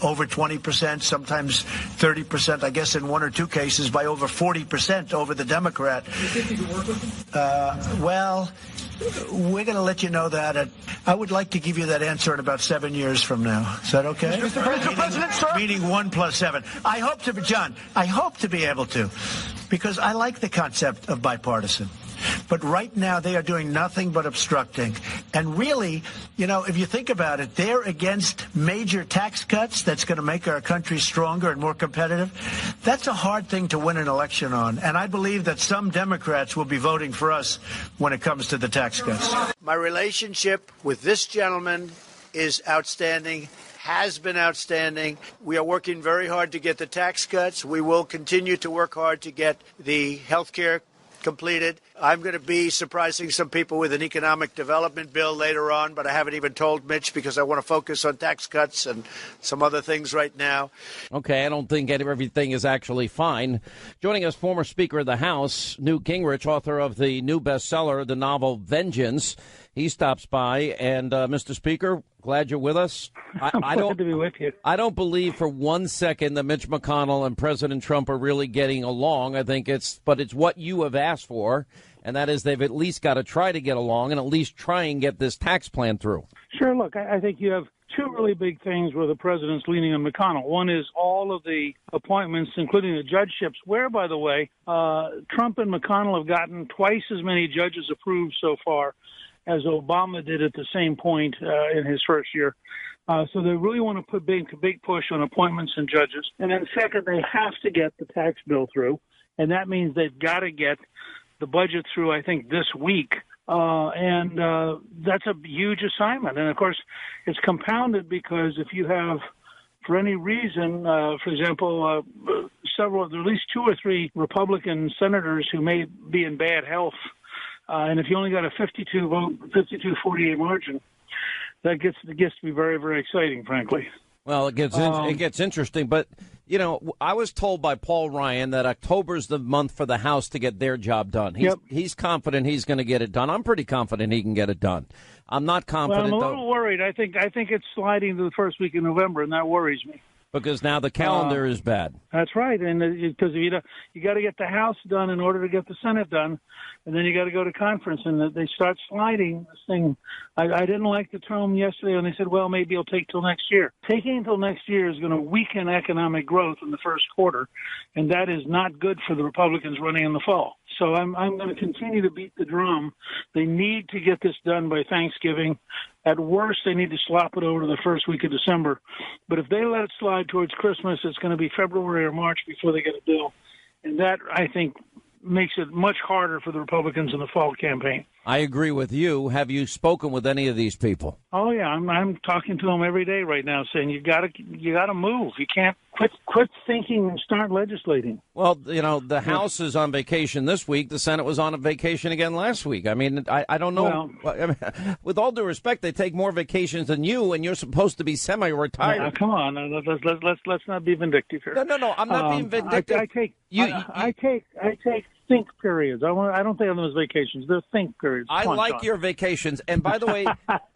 over 20%, sometimes 30%, I guess in one or two cases by over 40% over the Democrat. Do you think you can work with them? Well, we're going to let you know that. I would like to give you that answer in about 7 years from now. Is that okay? Mr. President, sir? Meaning 1 + 7. I hope to be, John, I hope to be able to, because I like the concept of bipartisan. But right now, they are doing nothing but obstructing. And really, you know, if you think about it, they're against major tax cuts that's going to make our country stronger and more competitive. That's a hard thing to win an election on. And I believe that some Democrats will be voting for us when it comes to the tax cuts. My relationship with this gentleman is outstanding. Has been outstanding. We are working very hard to get the tax cuts. We will continue to work hard to get the health care completed. I'm going to be surprising some people with an economic development bill later on, but I haven't even told Mitch because I want to focus on tax cuts and some other things right now. Okay, I don't think everything is actually fine. Joining us, former Speaker of the House, Newt Gingrich, author of the new bestseller, the novel Vengeance. He stops by, and Mr. Speaker, glad you're with us. I'm glad to be with you. I don't believe for 1 second that Mitch McConnell and President Trump are really getting along. I think it's what you have asked for, and that is they've at least got to try to get along and at least try and get this tax plan through. Sure. Look, I think you have two really big things where the president's leaning on McConnell. One is all of the appointments, including the judgeships, where, by the way, Trump and McConnell have gotten twice as many judges approved so far as Obama did at the same point in his first year. So they really want to put big push on appointments and judges. And then second, they have to get the tax bill through. And that means they've got to get the budget through, I think, this week. And that's a huge assignment. And, of course, it's compounded because if you have, for any reason, for example, there are at least 2 or 3 Republican senators who may be in bad health. And if you only got a 52-48 margin, that gets to be very, very exciting, frankly. Well, it gets interesting. But, you know, I was told by Paul Ryan that October's the month for the House to get their job done. He's confident he's going to get it done. I'm pretty confident he can get it done. I'm not confident. Well, I'm a little worried. I think it's sliding to the first week of November, and that worries me. Because now the calendar is bad. That's right, and because you got to get the House done in order to get the Senate done, and then you got to go to conference, and they start sliding this thing. I didn't like the tone yesterday when they said, well, maybe it'll take till next year. Taking until next year is going to weaken economic growth in the first quarter, and that is not good for the Republicans running in the fall. So I'm going to continue to beat the drum. They need to get this done by Thanksgiving. At worst, they need to slop it over to the first week of December. But if they let it slide towards Christmas, it's going to be February or March before they get a bill. And that, I think, makes it much harder for the Republicans in the fall campaign. I agree with you. Have you spoken with any of these people? Oh yeah, I'm talking to them every day right now, saying you got to move. You can't quit thinking and start legislating. Well, you know, the House is on vacation this week. The Senate was on a vacation again last week. I mean, I don't know. Well, I mean, with all due respect, they take more vacations than you, and you're supposed to be semi-retired. Come on, let's not be vindictive here. No. I'm not being vindictive. I take think periods. I don't think of them as vacations. They're think periods. I like your vacations. And by the way,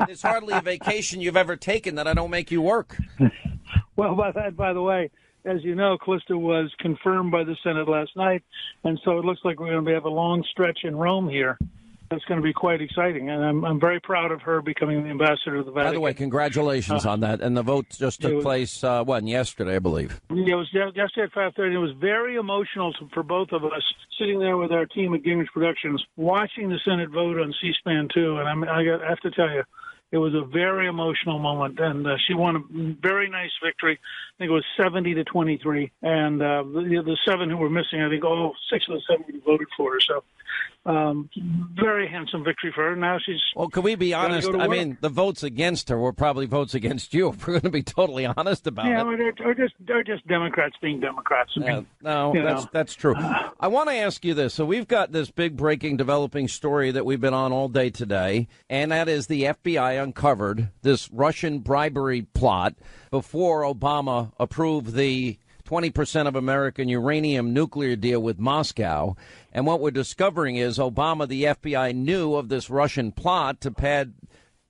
there's hardly a vacation you've ever taken that I don't make you work. Well, by the way, as you know, Calista was confirmed by the Senate last night, and so it looks like we're going to have a long stretch in Rome here. That's going to be quite exciting, and I'm very proud of her becoming the ambassador of the Vatican. By the way, congratulations on that. And the vote just took place, yesterday, I believe. Yeah, it was yesterday at 5:30. It was very emotional for both of us, sitting there with our team at Gingrich Productions, watching the Senate vote on C-SPAN 2, and I have to tell you, it was a very emotional moment, and she won a very nice victory. I think it was 70-23, and the seven who were missing, I think all 6 of the 7 voted for her. So very handsome victory for her. Now she's... Well, can we be honest? I mean, the votes against her were probably votes against you. If we're going to be totally honest about it. Yeah, they're just Democrats being Democrats. That's true. I want to ask you this. So we've got this big breaking, developing story that we've been on all day today, and that is the FBI uncovered this Russian bribery plot before Obama approved the 20% of American uranium nuclear deal with Moscow. And what we're discovering is Obama, the FBI, knew of this Russian plot to pad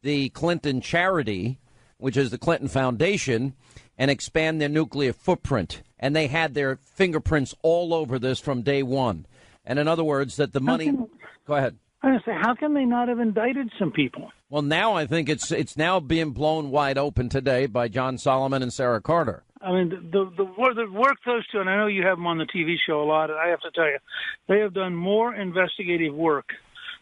the Clinton charity, which is the Clinton Foundation, and expand their nuclear footprint. And they had their fingerprints all over this from day one. And in other words, that the money... Go ahead. I was going to say, how can they not have indicted some people? Well, now I think it's now being blown wide open today by John Solomon and Sarah Carter. I mean, the work those two, and I know you have them on the TV show a lot, and I have to tell you, they have done more investigative work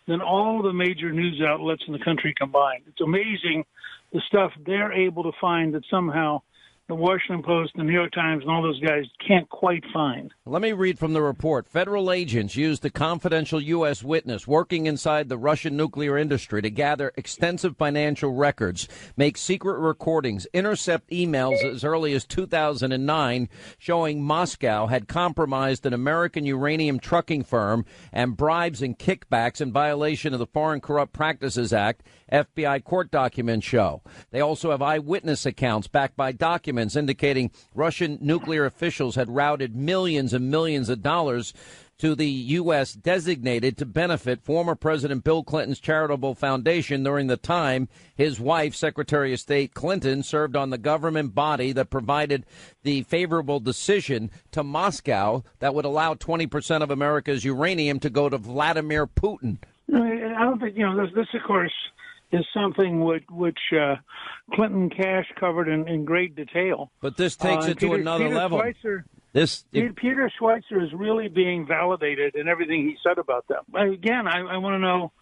than all the major news outlets in the country combined. It's amazing the stuff they're able to find that somehow the Washington Post, the New York Times, and all those guys can't quite find. Let me read from the report. Federal agents used a confidential U.S. witness working inside the Russian nuclear industry to gather extensive financial records, make secret recordings, intercept emails as early as 2009 showing Moscow had compromised an American uranium trucking firm and bribes and kickbacks in violation of the Foreign Corrupt Practices Act, FBI court documents show. They also have eyewitness accounts backed by documents indicating Russian nuclear officials had routed millions and millions of dollars to the U.S. designated to benefit former President Bill Clinton's charitable foundation during the time his wife, Secretary of State Clinton, served on the government body that provided the favorable decision to Moscow that would allow 20% of America's uranium to go to Vladimir Putin. I don't think, this of course, is something which Clinton Cash covered in great detail. But this takes it to another level. Peter Schweitzer is really being validated in everything he said about them. Again, I want to know,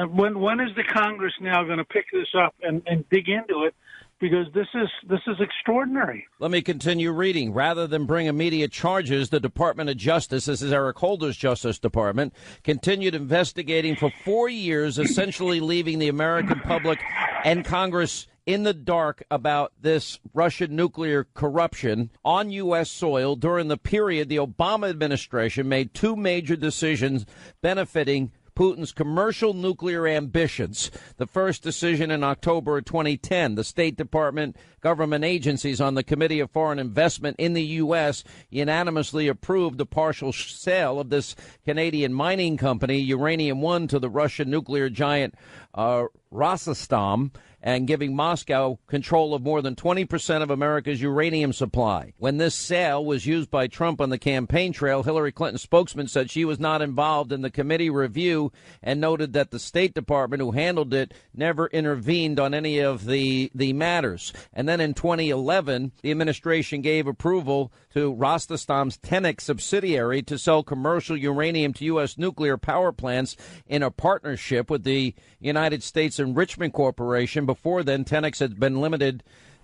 when is the Congress now going to pick this up and dig into it? Because this is extraordinary. Let me continue reading. Rather than bring immediate charges, the Department of Justice, this is Eric Holder's Justice Department, continued investigating for 4 years, essentially leaving the American public and Congress in the dark about this Russian nuclear corruption on U.S. soil during the period the Obama administration made 2 major decisions benefiting Putin's commercial nuclear ambitions. The first decision in October of 2010, the State Department government agencies on the Committee of Foreign Investment in the U.S. unanimously approved the partial sale of this Canadian mining company, Uranium One, to the Russian nuclear giant Rosatom, and giving Moscow control of more than 20% of America's uranium supply. When this sale was used by Trump on the campaign trail, Hillary Clinton's spokesman said she was not involved in the committee review and noted that the State Department, who handled it, never intervened on any of the matters. And then in 2011, the administration gave approval to Rosatom's Tenex subsidiary to sell commercial uranium to U.S. nuclear power plants in a partnership with the United States Enrichment Corporation. Before then, Tenex had been limited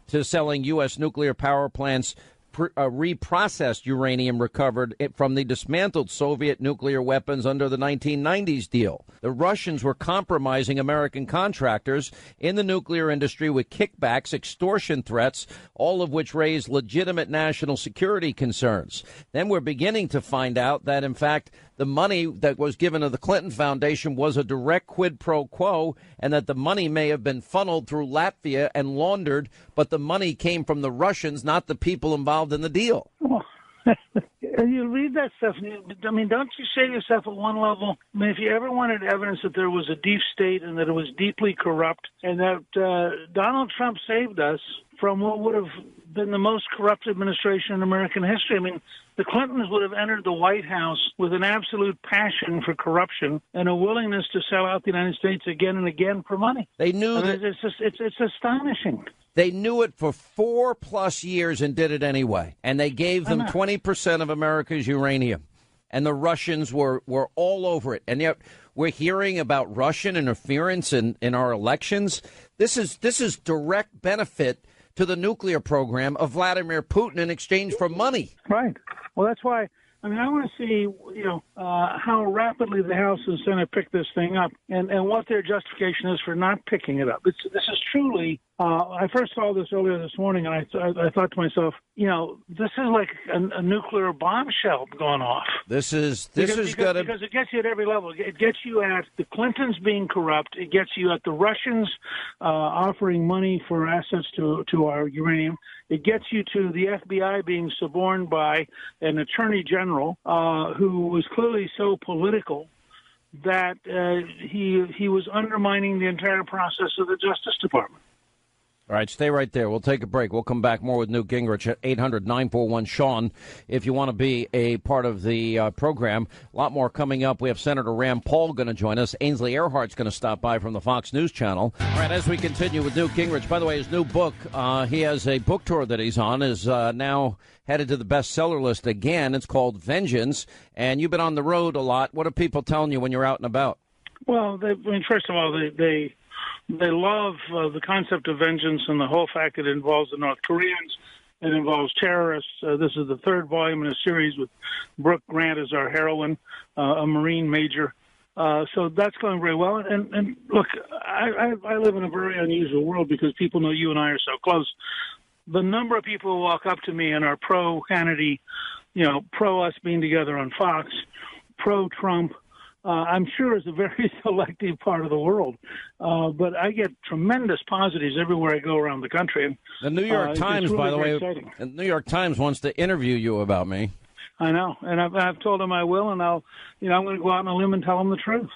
to selling U.S. nuclear power plants reprocessed uranium recovered from the dismantled Soviet nuclear weapons under the 1990s deal. The Russians were compromising American contractors in the nuclear industry with kickbacks, extortion threats, all of which raised legitimate national security concerns. Then we're beginning to find out that, in fact, the money that was given to the Clinton Foundation was a direct quid pro quo, and that the money may have been funneled through Latvia and laundered, but the money came from the Russians, not the people involved in the deal. Well, And you read that stuff, I mean, don't you say to yourself at one level, I mean, if you ever wanted evidence that there was a deep state and that it was deeply corrupt and that Donald Trump saved us from what would have been the most corrupt administration in American history. I mean, the Clintons would have entered the White House with an absolute passion for corruption and a willingness to sell out the United States again and again for money. They knew that. It's astonishing. They knew it for 4+ years and did it anyway. And they gave them 20% of America's uranium. And the Russians were all over it. And yet we're hearing about Russian interference in our elections. This is direct benefit to the nuclear program of Vladimir Putin in exchange for money. Right. Well, that's why. I mean, I want to see, how rapidly the House and Senate pick this thing up and what their justification is for not picking it up. This is truly, I first saw this earlier this morning, and I thought to myself, this is like a nuclear bombshell going off. This is because it gets you at every level. It gets you at the Clintons being corrupt. It gets you at the Russians offering money for assets to our uranium. It gets you to the FBI being suborned by an attorney general who was clearly so political that he was undermining the entire process of the Justice Department. All right, stay right there. We'll take a break. We'll come back more with Newt Gingrich at 800-941-SEAN if you want to be a part of the program. A lot more coming up. We have Senator Rand Paul going to join us. Ainsley Earhart's going to stop by from the Fox News Channel. All right, as we continue with Newt Gingrich, by the way, his new book, he has a book tour that he's on, is now headed to the bestseller list again. It's called Vengeance, and you've been on the road a lot. What are people telling you when you're out and about? Well, first of all, they love the concept of vengeance and the whole fact that it involves the North Koreans, it involves terrorists. This is the third volume in a series with Brooke Grant as our heroine, a Marine major. So that's going very well. And look, I live in a very unusual world because people know you and I are so close. The number of people who walk up to me and are pro-Hannity, pro us being together on Fox, pro-Trump, I'm sure is a very selective part of the world. But I get tremendous positives everywhere I go around the country. And, the New York Times, really, by the way, exciting. The New York Times wants to interview you about me. I know, and I've told them I will, and I'm going to go out on a limb and tell them the truth.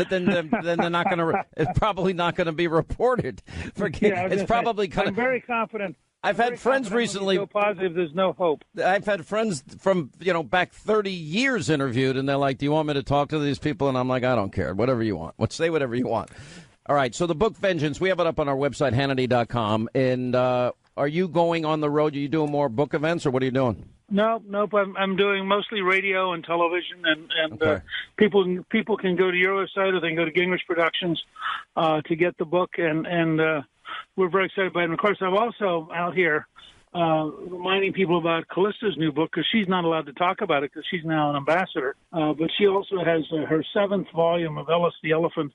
then they're not going to. It's probably not going to be reported. It's probably kind of. I'm very confident. I've had friends recently. So positive, there's no hope. I've had friends from back 30 years interviewed, and they're like, "Do you want me to talk to these people?" And I'm like, "I don't care. Whatever you want. Say whatever you want." All right. So the book Vengeance, we have it up on our website, Hannity.com. And are you going on the road? Are you doing more book events, or what are you doing? Nope. I'm doing mostly radio and television, and okay. People can go to your website or they can go to Gingrich Productions to get the book, and we're very excited about it. And of course, I'm also out here reminding people about Callista's new book because she's not allowed to talk about it because she's now an ambassador. But she also has her 7th volume of Ellis the Elephant,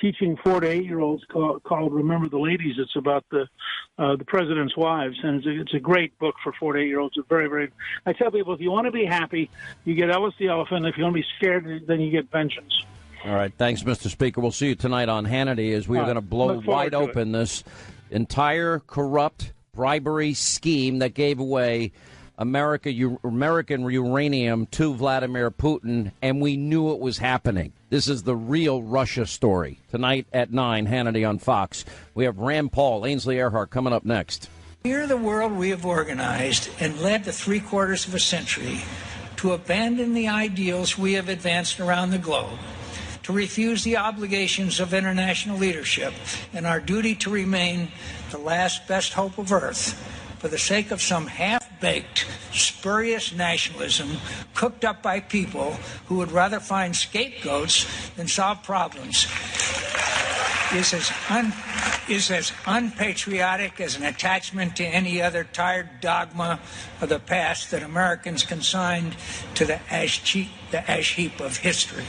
teaching 4 to 8-year-olds called Remember the Ladies. It's about the president's wives, and it's a great book for 4 to 8-year-olds. It's very, very. I tell people, if you want to be happy, you get Ellis the Elephant. If you want to be scared, then you get Vengeance. All right. Thanks, Mr. Speaker. We'll see you tonight on Hannity as we are going to blow wide open this entire corrupt bribery scheme that gave away American uranium to Vladimir Putin, and we knew it was happening. This is the real Russia story. Tonight at 9, Hannity on Fox. We have Rand Paul, Ainsley Earhart coming up next. Here the world we have organized and led to 3/4 of a century to abandon the ideals we have advanced around the globe, to refuse the obligations of international leadership and our duty to remain the last best hope of Earth for the sake of some half-baked, spurious nationalism cooked up by people who would rather find scapegoats than solve problems is as unpatriotic as an attachment to any other tired dogma of the past that Americans consigned to the ash heap of history.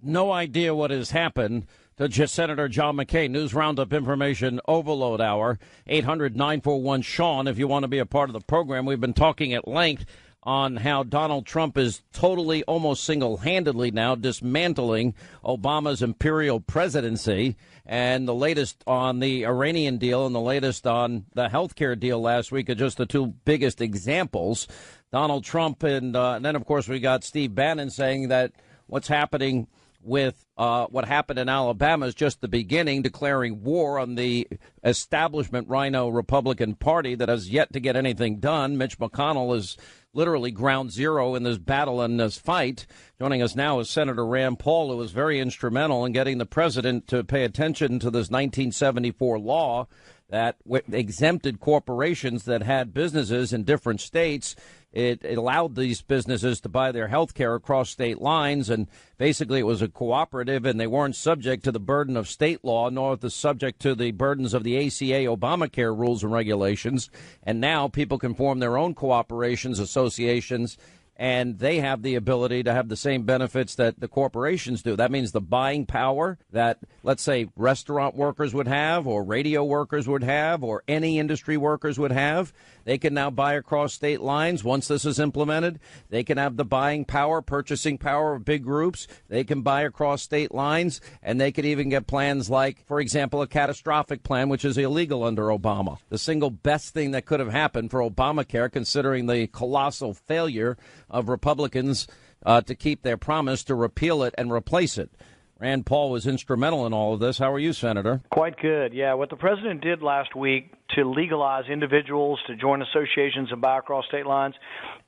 No idea what has happened to Senator John McCain. News Roundup Information Overload Hour, 800-941-SEAN if you want to be a part of the program. We've been talking at length on how Donald Trump is totally, almost single-handedly now dismantling Obama's imperial presidency, and the latest on the Iranian deal and the latest on the health care deal last week are just the two biggest examples. Donald Trump and then, of course, we got Steve Bannon saying that what's happening with what happened in Alabama is just the beginning, declaring war on the establishment Rhino Republican Party that has yet to get anything done. Mitch McConnell is literally ground zero in this battle and this fight. Joining us now is Senator Rand Paul, who was very instrumental in getting the president to pay attention to this 1974 law that exempted corporations that had businesses in different states. It allowed these businesses to buy their health care across state lines, and basically it was a cooperative, and they weren't subject to the burden of state law, nor the subject to the burdens of the ACA Obamacare rules and regulations. And now people can form their own cooperations, associations, and they have the ability to have the same benefits that the corporations do. That means the buying power that, let's say, restaurant workers would have, or radio workers would have, or any industry workers would have. They can now buy across state lines. Once this is implemented, they can have the buying power, purchasing power of big groups. They can buy across state lines, and they could even get plans like, for example, a catastrophic plan, which is illegal under Obama. The single best thing that could have happened for Obamacare, considering the colossal failure of Republicans to keep their promise to repeal it and replace it. Rand Paul was instrumental in all of this. How are you, Senator? Quite good. Yeah, what the president did last week to legalize individuals to join associations and buy across state lines,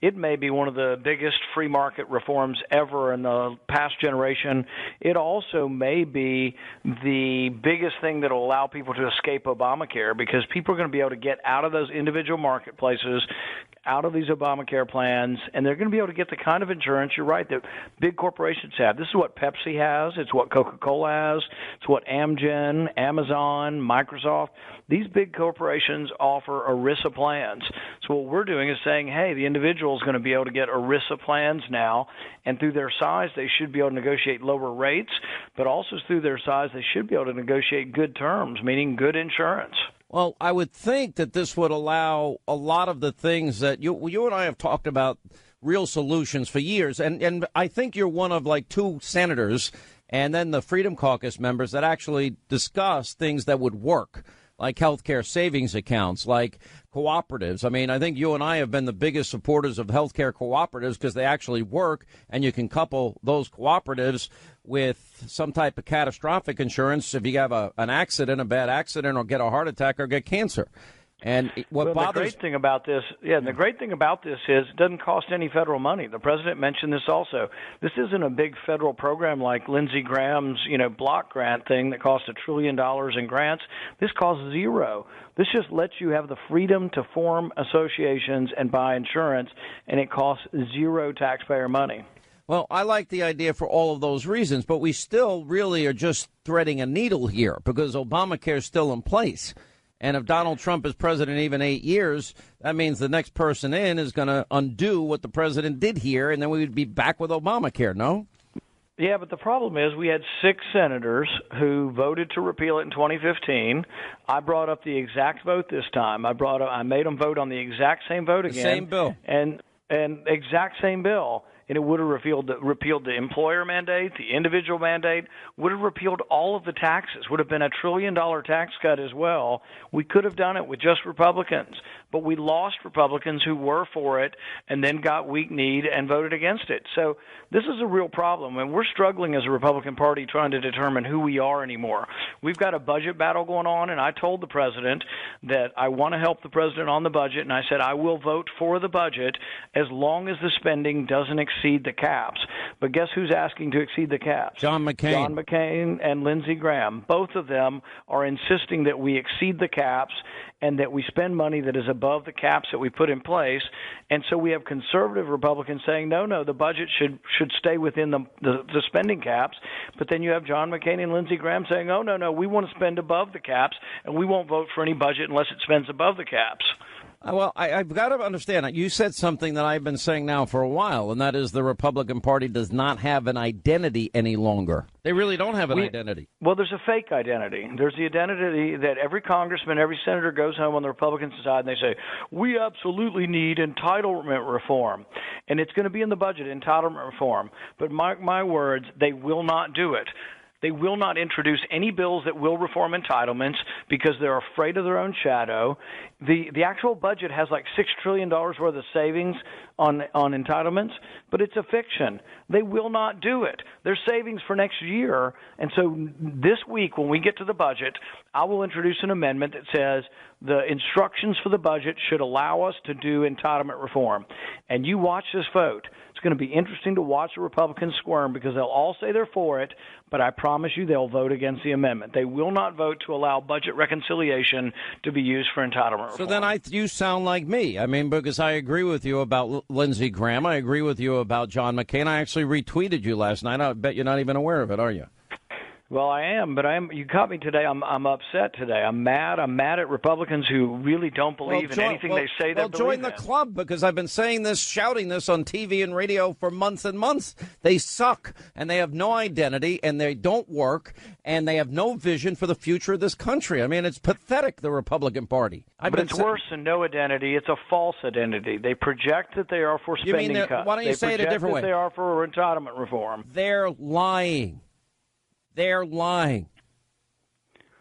it may be one of the biggest free market reforms ever in the past generation. It also may be the biggest thing that will allow people to escape Obamacare, because people are going to be able to get out of those individual marketplaces, out of these Obamacare plans, and they're going to be able to get the kind of insurance, you're right, that big corporations have. This is what Pepsi has. It's what Coca-Cola has. It's what Amgen, Amazon, Microsoft, these big corporations offer ERISA plans. So what we're doing is saying, hey, the individual is going to be able to get ERISA plans now, and through their size, they should be able to negotiate lower rates, but also through their size, they should be able to negotiate good terms, meaning good insurance. Well, I would think that this would allow a lot of the things that you and I have talked about, real solutions for years. And I think you're one of like two senators and then the Freedom Caucus members that actually discuss things that would work, like healthcare savings accounts, like cooperatives. I mean, I think you and I have been the biggest supporters of healthcare cooperatives because they actually work, and you can couple those cooperatives with some type of catastrophic insurance if you have an accident, a bad accident, or get a heart attack or get cancer. And what bothers the great thing about this, the great thing about this is it doesn't cost any federal money. The president mentioned this also. This isn't a big federal program like Lindsey Graham's, block grant thing that costs $1 trillion in grants. This costs zero. This just lets you have the freedom to form associations and buy insurance, and it costs zero taxpayer money. Well, I like the idea for all of those reasons, but we still really are just threading a needle here because Obamacare is still in place. And if Donald Trump is president even 8 years, that means the next person in is going to undo what the president did here, and then we would be back with Obamacare, no? Yeah, but the problem is we had 6 senators who voted to repeal it in 2015. I brought up the exact vote this time. I made them vote on the exact same vote again. The same bill. And exact same bill. And it would have repealed the employer mandate, the individual mandate, would have repealed all of the taxes, would have been $1 trillion tax cut as well. We could have done it with just Republicans, but we lost Republicans who were for it and then got weak-kneed and voted against it. So this is a real problem, and we're struggling as a Republican Party trying to determine who we are anymore. We've got a budget battle going on, and I told the president that I want to help the president on the budget, and I said I will vote for the budget as long as the spending doesn't exceed the caps. But guess who's asking to exceed the caps? John McCain. John McCain and Lindsey Graham. Both of them are insisting that we exceed the caps and that we spend money that is above the caps that we put in place. And so we have conservative Republicans saying, no, the budget should stay within the spending caps. But then you have John McCain and Lindsey Graham saying, no, we want to spend above the caps, and we won't vote for any budget unless it spends above the caps. Well, I've got to understand. You said something that I've been saying now for a while, and that is the Republican Party does not have an identity any longer. They really don't have an identity. Well, there's a fake identity. There's the identity that every congressman, every senator goes home on the Republican side and they say, we absolutely need entitlement reform. And it's going to be in the budget, entitlement reform. But mark my words, they will not do it. They will not introduce any bills that will reform entitlements because they're afraid of their own shadow. The actual budget has like $6 trillion worth of savings on entitlements, but it's a fiction. They will not do it. There's savings for next year. And so this week when we get to the budget, I will introduce an amendment that says the instructions for the budget should allow us to do entitlement reform. And you watch this vote. It's going to be interesting to watch the Republicans squirm because they'll all say they're for it, but I promise you they'll vote against the amendment. They will not vote to allow budget reconciliation to be used for entitlement reform. So then you sound like me. I mean, because I agree with you about Lindsey Graham. I agree with you about John McCain. I actually retweeted you last night. I bet you're not even aware of it, are you? Well, I am, but you caught me today. I'm upset today. I'm mad. I'm mad at Republicans who really don't believe in anything they say they believe in. Join the club, because I've been saying this, shouting this on TV and radio for months and months. They suck, and they have no identity, and they don't work, and they have no vision for the future of this country. I mean, it's pathetic, the Republican Party. But it's worse than no identity. It's a false identity. They project that they are for spending cuts. Why don't you say it a different way? They project that they are for entitlement reform. They're lying. They're lying.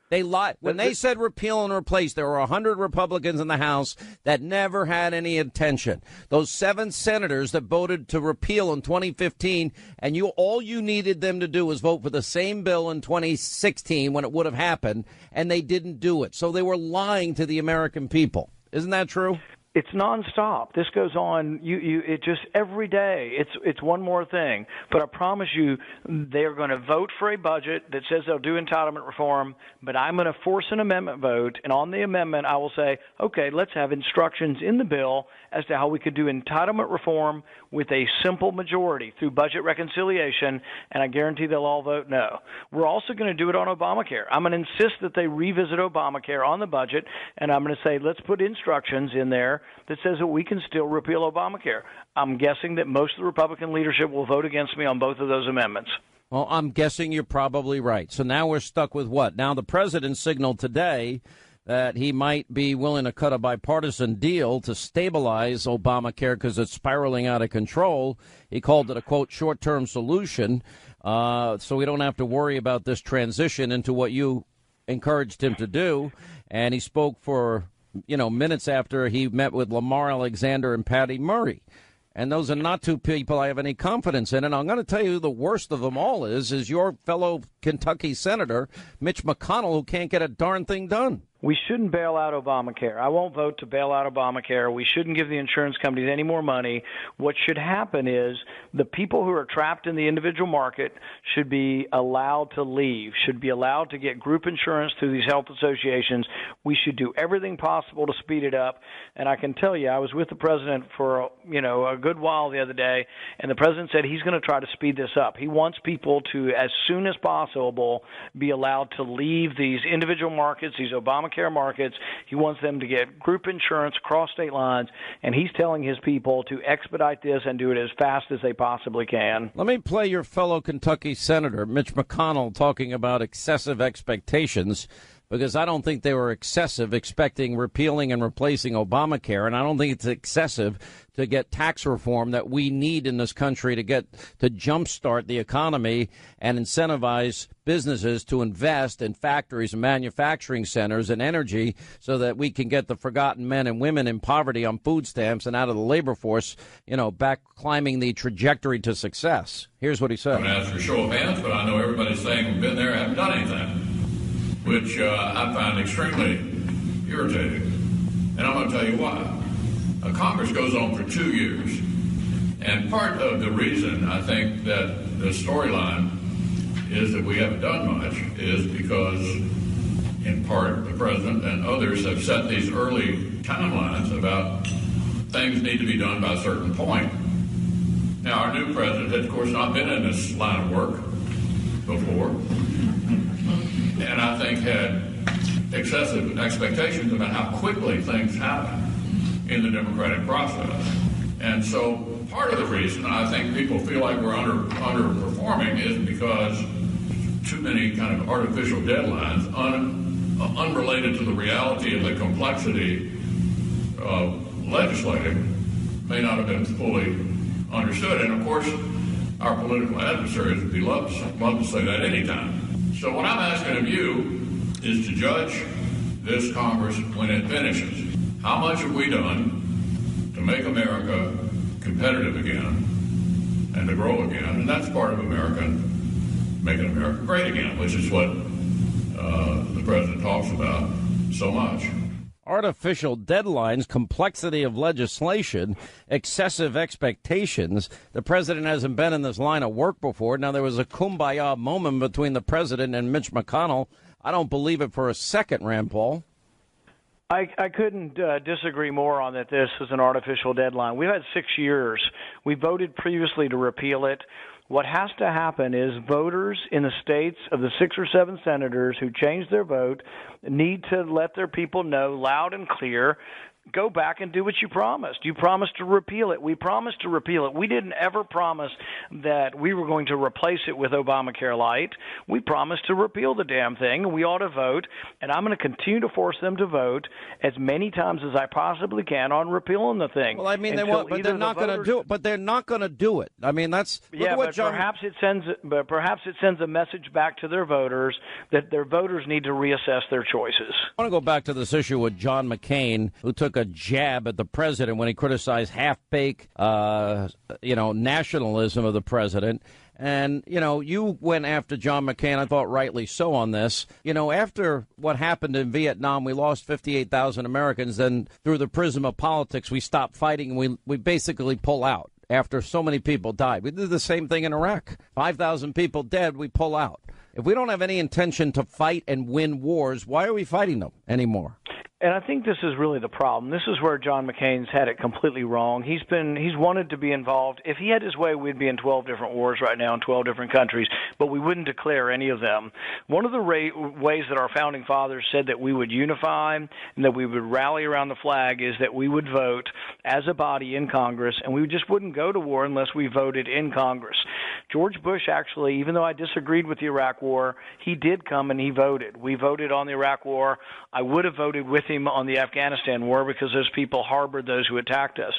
They lied. When they said repeal and replace, there were 100 Republicans in the House that never had any intention. Those 7 senators that voted to repeal in 2015, and all you needed them to do was vote for the same bill in 2016 when it would have happened, and they didn't do it. So they were lying to the American people. Isn't that true? It's nonstop. This goes on. It just every day. It's one more thing. But I promise you, they are going to vote for a budget that says they'll do entitlement reform. But I'm going to force an amendment vote, and on the amendment, I will say, okay, let's have instructions in the bill as to how we could do entitlement reform with a simple majority through budget reconciliation. And I guarantee they'll all vote no. We're also going to do it on Obamacare. I'm going to insist that they revisit Obamacare on the budget, and I'm going to say let's put instructions in there that says that we can still repeal Obamacare. I'm guessing that most of the Republican leadership will vote against me on both of those amendments. Well, I'm guessing you're probably right. So now we're stuck with what? Now the president signaled today that he might be willing to cut a bipartisan deal to stabilize Obamacare because it's spiraling out of control. He called it a, quote, short-term solution, so we don't have to worry about this transition into what you encouraged him to do. And he spoke for minutes after he met with Lamar Alexander and Patty Murray. And those are not two people I have any confidence in. And I'm going to tell you who the worst of them all is your fellow Kentucky Senator, Mitch McConnell, who can't get a darn thing done. We shouldn't bail out Obamacare. I won't vote to bail out Obamacare. We shouldn't give the insurance companies any more money. What should happen is the people who are trapped in the individual market should be allowed to leave, should be allowed to get group insurance through these health associations. We should do everything possible to speed it up. And I can tell you, I was with the president for a good while the other day, and the president said he's going to try to speed this up. He wants people to, as soon as possible, be allowed to leave these individual markets, these Obamacare markets. He wants them to get group insurance across state lines, and he's telling his people to expedite this and do it as fast as they possibly can. Let me play your fellow Kentucky Senator, Mitch McConnell, talking about excessive expectations, because I don't think they were excessive expecting repealing and replacing Obamacare, and I don't think it's excessive to get tax reform that we need in this country to jumpstart the economy and incentivize businesses to invest in factories and manufacturing centers and energy so that we can get the forgotten men and women in poverty on food stamps and out of the labor force, back climbing the trajectory to success. Here's what he said. I'm going to ask for a show of hands, but I know everybody's saying we've been there and haven't done anything, which I find extremely irritating. And I'm going to tell you why. Congress goes on for 2 years. And part of the reason I think that the storyline is that we haven't done much is because, in part, the president and others have set these early timelines about things need to be done by a certain point. Now, our new president has, of course, not been in this line of work before, and I think had excessive expectations about how quickly things happen. in the democratic process. And so part of the reason I think people feel like we're underperforming is because too many kind of artificial deadlines unrelated to the reality and the complexity of legislating may not have been fully understood. And of course, our political adversaries would love to say that anytime. So what I'm asking of you is to judge this Congress when it finishes. How much have we done to make America competitive again and to grow again? And that's part of making America great again, which is what the president talks about so much. Artificial deadlines, complexity of legislation, excessive expectations. The president hasn't been in this line of work before. Now, there was a kumbaya moment between the president and Mitch McConnell. I don't believe it for a second, Rand Paul. I couldn't disagree more on that this is an artificial deadline. We've had 6 years. We voted previously to repeal it. What has to happen is voters in the states of the 6 or 7 senators who changed their vote need to let their people know loud and clear, go back and do what you promised. You promised to repeal it. We promised to repeal it. We didn't ever promise that we were going to replace it with Obamacare Light. We promised to repeal the damn thing, and we ought to vote, and I'm going to continue to force them to vote as many times as I possibly can on repealing the thing. Well, I mean, they won't, but they're not going to do it. But they're not going to do it. I mean, that's perhaps it sends a message back to their voters that their voters need to reassess their choices. I want to go back to this issue with John McCain, who took a jab at the president when he criticized half-baked, nationalism of the president. And, you went after John McCain, I thought rightly so, on this. After what happened in Vietnam, we lost 58,000 Americans. Then through the prism of politics, we stopped fighting and we basically pull out after so many people died. We did the same thing in Iraq. 5,000 people dead, we pull out. If we don't have any intention to fight and win wars, why are we fighting them anymore? And I think this is really the problem. This is where John McCain's had it completely wrong. He's wanted to be involved. If he had his way, we'd be in 12 different wars right now in 12 different countries, but we wouldn't declare any of them. One of the ways that our founding fathers said that we would unify and that we would rally around the flag is that we would vote as a body in Congress, and we just wouldn't go to war unless we voted in Congress. George Bush actually, even though I disagreed with the Iraq War, he did come and he voted. We voted on the Iraq War. I would have voted with him on the Afghanistan war because those people harbored those who attacked us.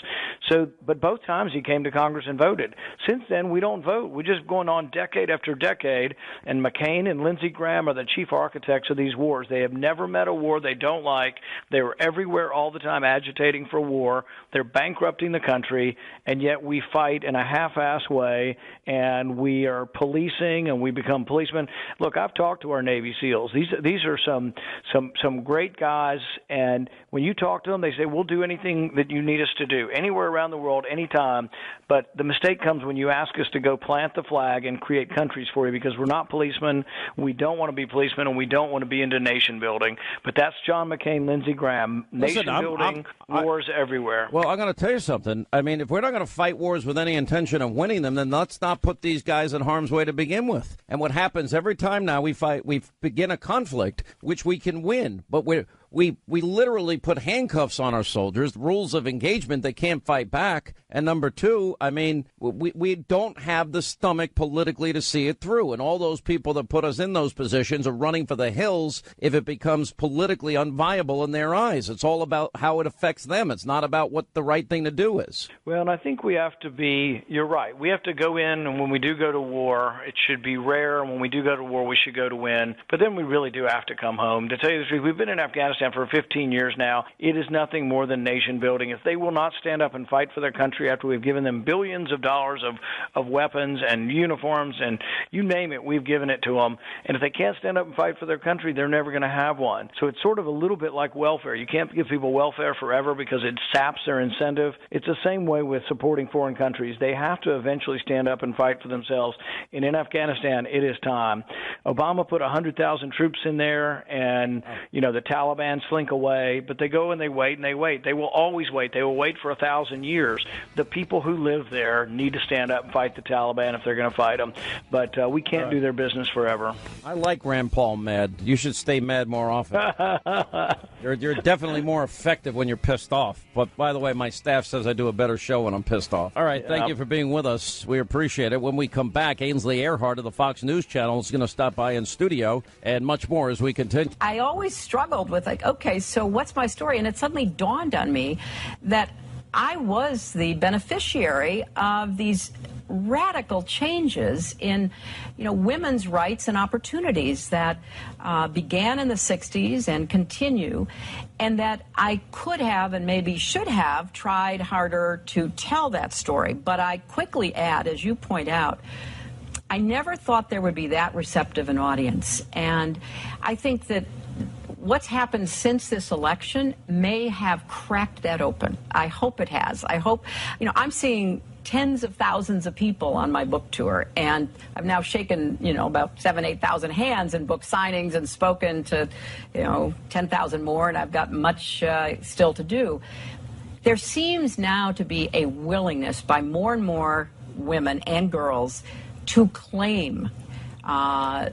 But both times he came to Congress and voted. Since then, we don't vote. We're just going on decade after decade, and McCain and Lindsey Graham are the chief architects of these wars. They have never met a war they don't like. They were everywhere all the time agitating for war. They're bankrupting the country, and yet we fight in a half-ass way, and we are policing, and we become policemen. Look, I've talked to our Navy SEALs. These are some great guys, and when you talk to them, they say, we'll do anything that you need us to do, anywhere around the world, anytime. But the mistake comes when you ask us to go plant the flag and create countries for you, because we're not policemen. We don't want to be policemen, and we don't want to be into nation building. But that's John McCain, Lindsey Graham. Nation building, wars everywhere. Well, I'm going to tell you something. I mean, if we're not going to fight wars with any intention of winning them, then let's not put these guys in harm's way to begin with. And what happens every time now we begin a conflict, which we can win, but we literally put handcuffs on our soldiers, rules of engagement, they can't fight back. And number two, I mean, we don't have the stomach politically to see it through. And all those people that put us in those positions are running for the hills if it becomes politically unviable in their eyes. It's all about how it affects them. It's not about what the right thing to do is. Well, and I think we have to be, you're right, we have to go in, and when we do go to war, it should be rare. And when we do go to war, we should go to win. But then we really do have to come home. To tell you the truth, we've been in Afghanistan for 15 years now. It is nothing more than nation building. If they will not stand up and fight for their country after we've given them billions of dollars of weapons and uniforms and you name it, we've given it to them. And if they can't stand up and fight for their country, they're never going to have one. So it's sort of a little bit like welfare. You can't give people welfare forever because it saps their incentive. It's the same way with supporting foreign countries. They have to eventually stand up and fight for themselves. And in Afghanistan, it is time. Obama put 100,000 troops in there, and, the Taliban Taliban slink away, but they go and they wait and they wait. They will always wait. They will wait for 1,000 years. The people who live there need to stand up and fight the Taliban if they're going to fight them. But we can't do their business forever. I like Rand Paul mad. You should stay mad more often. You're definitely more effective when you're pissed off. But, by the way, my staff says I do a better show when I'm pissed off. All right, thank you for being with us. We appreciate it. When we come back, Ainsley Earhardt of the Fox News Channel is going to stop by in studio, and much more as we continue. I always struggled with, like, okay, so what's my story? And it suddenly dawned on me that I was the beneficiary of these radical changes in, women's rights and opportunities that began in the 60s and continue, and that I could have and maybe should have tried harder to tell that story. But I quickly add, as you point out, I never thought there would be that receptive an audience. And I think that what's happened since this election may have cracked that open. I hope it has. I hope, I'm seeing tens of thousands of people on my book tour, and I've now shaken, about 8,000 hands in book signings and spoken to, 10,000 more, and I've got much still to do. There seems now to be a willingness by more and more women and girls to claim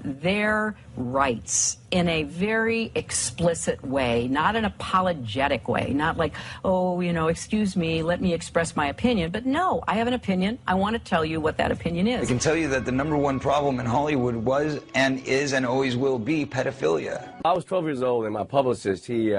their rights in a very explicit way, not an apologetic way, not like, excuse me, let me express my opinion. But no, I have an opinion. I want to tell you what that opinion is. I can tell you that the number one problem in Hollywood was and is and always will be pedophilia. I was 12 years old, and my publicist, he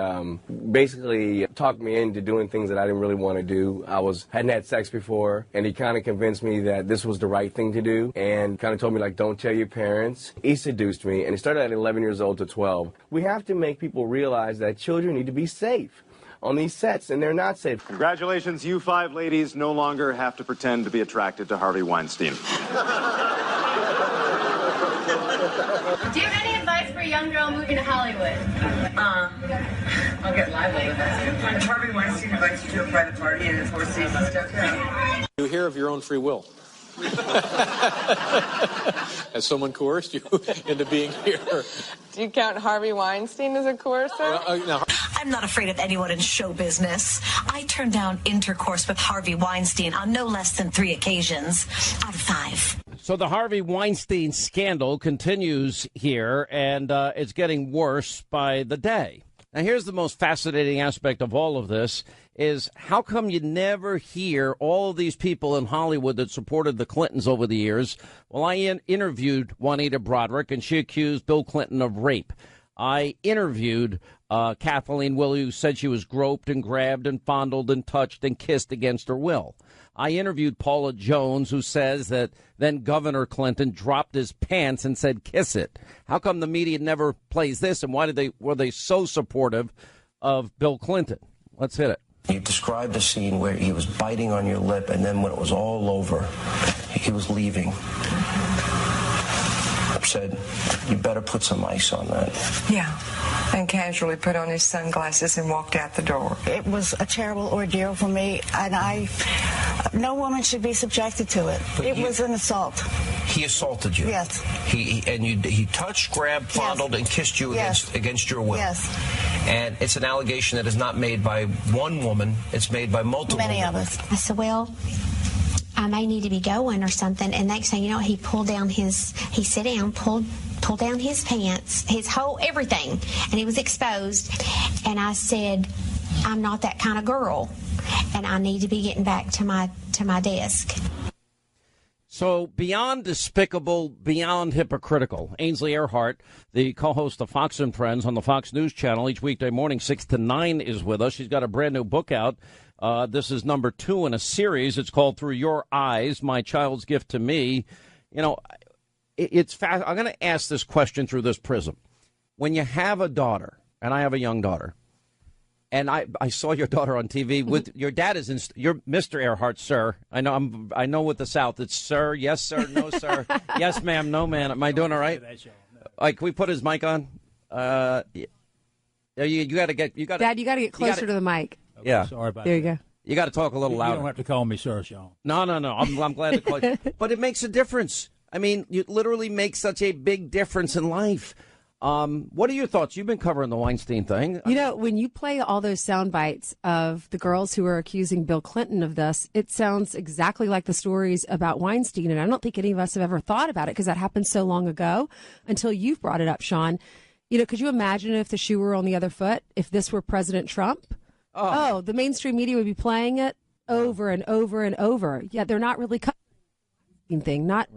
basically talked me into doing things that I didn't really want to do. Hadn't had sex before, and he kind of convinced me that this was the right thing to do, and kind of told me, like, don't tell your parents. He seduced me, and he started at 11 years old to 12. We have to make people realize that children need to be safe on these sets, and they're not safe. Congratulations, you 5 ladies no longer have to pretend to be attracted to Harvey Weinstein. Do you have any advice for a young girl moving to Hollywood? I'll get lively with that. Harvey Weinstein invites you to a private party and it's 4 seasons stuff. Yeah. You hear of your own free will. Has someone coerced you into being here? Do you count Harvey Weinstein as a coercer? I'm not afraid of anyone in show business. I turned down intercourse with Harvey Weinstein on no less than 3 occasions out of 5. So the Harvey Weinstein scandal continues here, and it's getting worse by the day. Now, here's the most fascinating aspect of all of this is how come you never hear all of these people in Hollywood that supported the Clintons over the years? Well, I interviewed Juanita Broderick, and she accused Bill Clinton of rape. I interviewed Kathleen Willey, who said she was groped and grabbed and fondled and touched and kissed against her will. I interviewed Paula Jones, who says that then Governor Clinton dropped his pants and said, kiss it. How come the media never plays this, and why were they so supportive of Bill Clinton? Let's hit it. You described a scene where he was biting on your lip, and then when it was all over, he was leaving. Said, you better put some ice on that. Yeah, and casually put on his sunglasses and walked out the door. It was a terrible ordeal for me, and no woman should be subjected to it. It was an assault. He assaulted you? Yes. He touched, grabbed, fondled, and kissed you against your will? Yes. And it's an allegation that is not made by one woman, it's made by multiple Many women. of us. I said, well, I may need to be going or something. And next thing you know, he pulled down he sat down, pulled down his pants, his whole everything, and he was exposed. And I said, I'm not that kind of girl, and I need to be getting back to my desk. So beyond despicable, beyond hypocritical, Ainsley Earhardt, the co-host of Fox and Friends on the Fox News Channel, each weekday morning, 6 to 9, is with us. She's got a brand new book out. This is number 2 in a series. It's called Through Your Eyes, My Child's Gift to Me. You know, it's fast. I'm going to ask this question through this prism. When you have a daughter, and I have a young daughter, and I saw your daughter on TV with your dad is in. You're Mr. Earhart, sir. I know with the South it's sir, yes sir, no sir, yes ma'am, no ma'am. Am I doing all right? Like, can we put his mic on? You got to get Dad, you got to get closer to the mic. Okay, yeah, sorry about there you go. You got to talk a little louder. You don't have to call me sir, Sean. No. I'm glad to call you. But it makes a difference. I mean, you literally make such a big difference in life. What are your thoughts? You've been covering the Weinstein thing. You know, when you play all those sound bites of the girls who are accusing Bill Clinton of this, it sounds exactly like the stories about Weinstein. And I don't think any of us have ever thought about it because that happened so long ago until you've brought it up, Sean. You know, could you imagine if the shoe were on the other foot, if this were President Trump? Oh, the mainstream media would be playing it over and over and over. Yeah, they're not really covering thing, not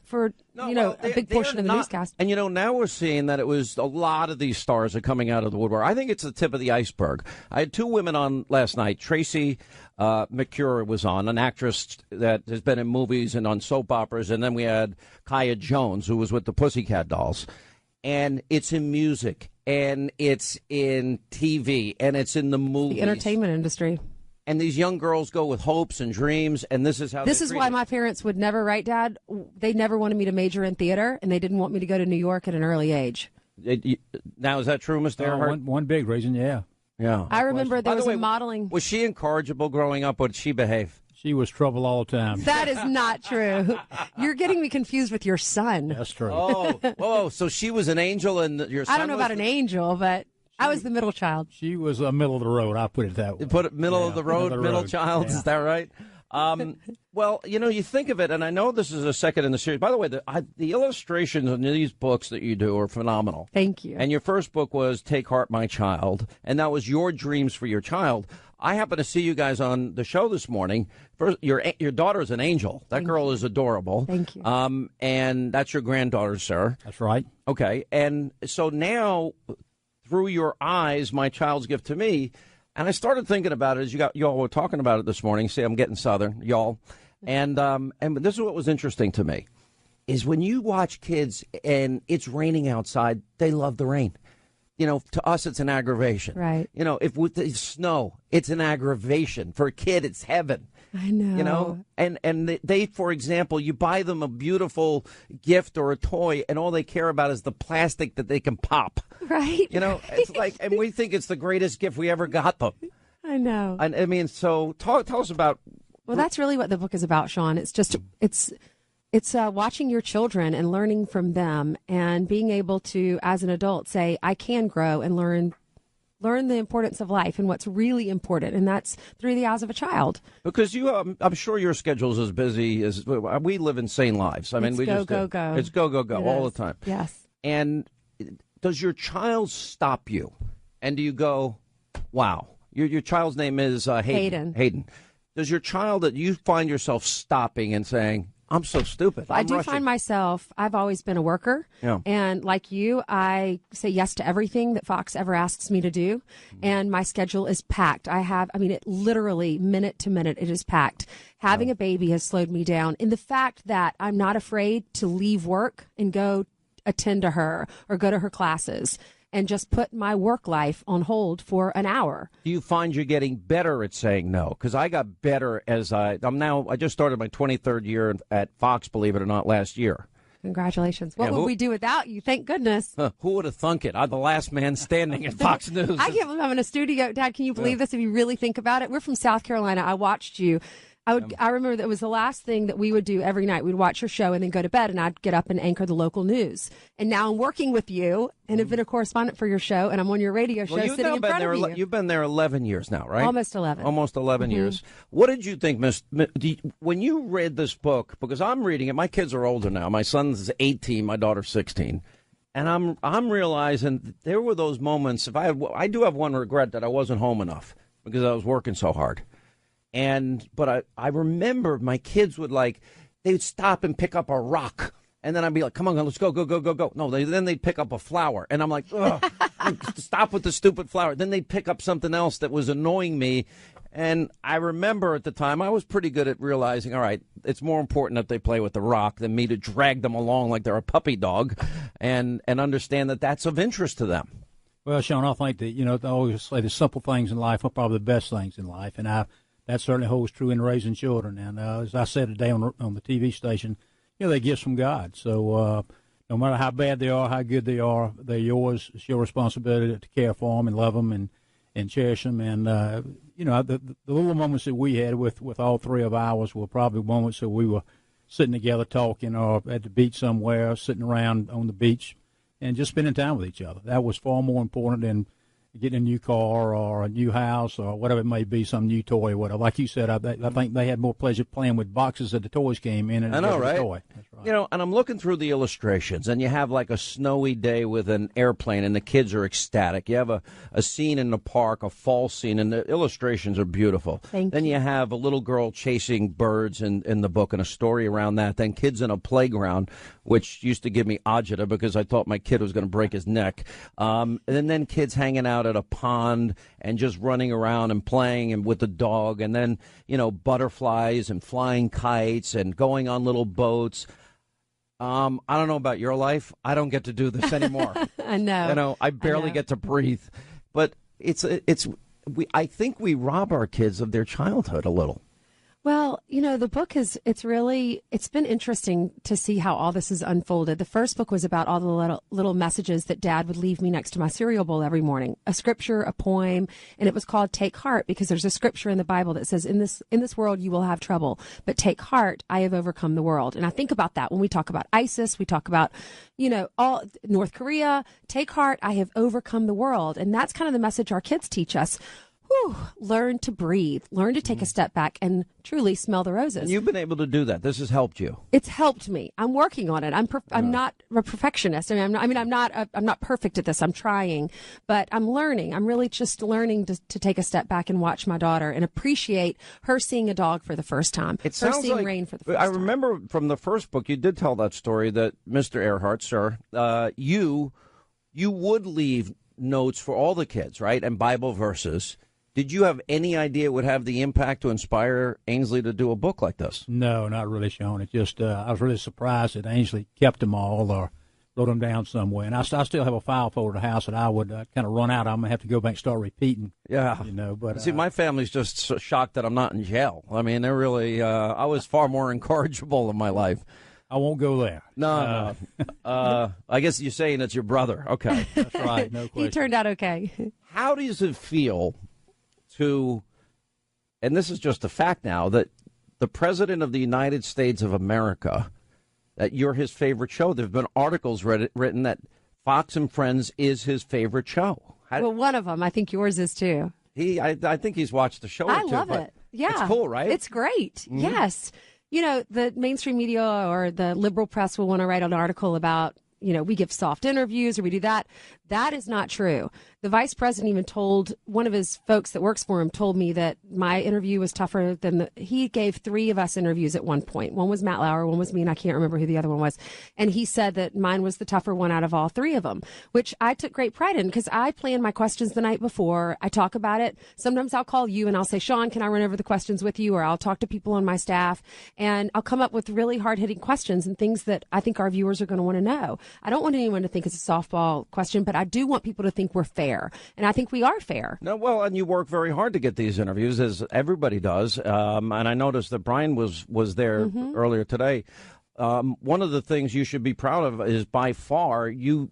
for a big portion of the newscast. And now we're seeing that it was a lot of these stars are coming out of the woodwork. I think it's the tip of the iceberg. I had two women on last night. Tracy McCure was on, an actress that has been in movies and on soap operas, and then we had Kaya Jones, who was with the Pussycat Dolls. And it's in music, and it's in TV, and it's in the movies, the entertainment industry. And these young girls go with hopes and dreams, and this is how. This is why my parents would never write, Dad. They never wanted me to major in theater, and they didn't want me to go to New York at an early age. Now, is that true, Mr. Earhart? One big reason, yeah. Yeah. I remember there was a modeling. Was she incorrigible growing up, or did she behave? She was trouble all the time. That is not true. You're getting me confused with your son. That's true. Oh, so she was an angel, and your son I don't know about an angel, but I was the middle child. She was middle of the road. I'll put it that way. Put it middle of the road, middle child. Yeah. Is that right? Well, you think of it, and I know this is a second in the series. By the way, the illustrations in these books that you do are phenomenal. Thank you. And your first book was Take Heart, My Child, and that was your dreams for your child. I happen to see you guys on the show this morning. First, your daughter's an angel. That girl is adorable. Thank you. And that's your granddaughter, sir. That's right. Okay. And so now, through your eyes, my child's gift to me. And I started thinking about it as y'all were talking about it this morning. See, I'm getting Southern, y'all. And this is what was interesting to me, is when you watch kids and it's raining outside, they love the rain. To us, it's an aggravation. Right. If with the snow, it's an aggravation. For a kid, it's heaven. I know. And they, for example, you buy them a beautiful gift or a toy, and all they care about is the plastic that they can pop. Right. It's like, and we think it's the greatest gift we ever got them. I know. And I mean, so tell us about. Well, that's really what the book is about, Sean. It's watching your children and learning from them and being able to, as an adult, say, I can grow and learn the importance of life and what's really important. And that's through the eyes of a child. Because I'm sure your schedule is as busy as we live insane lives. I mean, go. It's go all the time. Yes. And does your child stop you? And do you go, wow, your child's name is Hayden. Hayden. Does your child, that you find yourself stopping and saying, I'm so stupid. I do find myself, I've always been a worker. Yeah. And like you, I say yes to everything that Fox ever asks me to do. And my schedule is packed. It literally, minute to minute, it is packed. Having a baby has slowed me down. In the fact that I'm not afraid to leave work and go attend to her or go to her classes and just put my work life on hold for an hour. Do you find you're getting better at saying no? Because I got better as I just started my 23rd year at Fox, believe it or not, last year. Congratulations. What would we do without you? Thank goodness. Who would have thunk it? I'm the last man standing at Fox News. I can't believe I'm in a studio. Dad, can you believe this if you really think about it? We're from South Carolina. I watched you. I remember that was the last thing that we would do every night. We'd watch your show and then go to bed, and I'd get up and anchor the local news. And now I'm working with you and have been a correspondent for your show, and I'm on your radio show sitting in front of you. You've been there 11 years now, right? Almost 11. Almost 11 years. What did you think, when you read this book? Because I'm reading it. My kids are older now. My son's 18, my daughter's 16. And I'm realizing there were those moments. I do have one regret, that I wasn't home enough because I was working so hard. But I remember my kids they'd stop and pick up a rock. And then I'd be like, come on, let's go. No, then they'd pick up a flower. And I'm like, ugh, stop with the stupid flower. Then they'd pick up something else that was annoying me. And I remember at the time I was pretty good at realizing, all right, it's more important that they play with the rock than me to drag them along like they're a puppy dog and understand that that's of interest to them. Well, Sean, I think that, I always say the simple things in life are probably the best things in life. And that certainly holds true in raising children. And as I said today on the TV station, they're gifts from God. So no matter how bad they are, how good they are, they're yours. It's your responsibility to care for them and love them and cherish them. And, the little moments that we had with all three of ours were probably moments that we were sitting together talking or at the beach somewhere, sitting around on the beach, and just spending time with each other. That was far more important than getting a new car or a new house or whatever it may be, some new toy or whatever. Like you said, I think they had more pleasure playing with boxes that the toys came in and I know, right? The toy. That's right. You know, and I'm looking through the illustrations, and you have like a snowy day with an airplane, and the kids are ecstatic. You have a scene in the park, a fall scene, and the illustrations are beautiful. Then you have a little girl chasing birds in the book and a story around that. Then kids in a playground, which used to give me agita because I thought my kid was going to break his neck. And then kids hanging out at a pond and just running around and playing and with the dog, and then, you know, butterflies and flying kites and going on little boats. I don't know about your life. I don't get to do this anymore. I know. You know, I barely get to breathe. But I think we rob our kids of their childhood a little. Well, you know, the book it's been interesting to see how all this has unfolded. The first book was about all the little messages that Dad would leave me next to my cereal bowl every morning, a scripture, a poem, and it was called Take Heart because there's a scripture in the Bible that says, in this world you will have trouble, but take heart, I have overcome the world. And I think about that when we talk about ISIS, we talk about, you know, all North Korea, take heart, I have overcome the world. And that's kind of the message our kids teach us. Learn to breathe, learn to take a step back and truly smell the roses. And you've been able to do that. This has helped you. It's helped me. I'm working on it. I'm not a perfectionist. I'm not perfect at this. I'm trying, but I'm learning. I'm really just learning to take a step back and watch my daughter and appreciate her seeing a dog for the first time. It sounds her seeing like rain for the first time. I remember from the first book, you did tell that story that Mr. Earhart, sir, you would leave notes for all the kids, right? And Bible verses. Did you have any idea it would have the impact to inspire Ainsley to do a book like this? No, not really, Sean. It just I was really surprised that Ainsley kept them all or wrote them down somewhere. And I still have a file folder at the house that I would kind of run out. I'm going to have to go back and start repeating. Yeah. You know, but see, my family's just so shocked that I'm not in jail. I mean, they're really, I was far more incorrigible in my life. I won't go there. No. I guess you're saying it's your brother. Okay. That's right. No question. He turned out okay. How does it feel to, and this is just a fact now, that the President of the United States of America, that you're his favorite show? There have been articles written that Fox and Friends is his favorite show. Well, one of them. I think yours is too. I think he's watched the show or two. I love it. Yeah. It's cool, right? It's great. Mm-hmm. Yes. You know, the mainstream media or the liberal press will want to write an article about, you know, we give soft interviews or we do that. That is not true. The vice president even told one of his folks that works for him told me that my interview was tougher than he gave 3 of us interviews at one point. One was Matt Lauer, one was me, and I can't remember who the other one was. And he said that mine was the tougher one out of all 3 of them, which I took great pride in because I plan my questions the night before. I talk about it. Sometimes I'll call you and I'll say, Sean, can I run over the questions with you? Or I'll talk to people on my staff and I'll come up with really hard-hitting questions and things that I think our viewers are going to want to know. I don't want anyone to think it's a softball question, but I do want people to think we're fair. And I think we are fair. No, well, and you work very hard to get these interviews, as everybody does. And I noticed that Brian was there earlier today. One of the things you should be proud of is by far you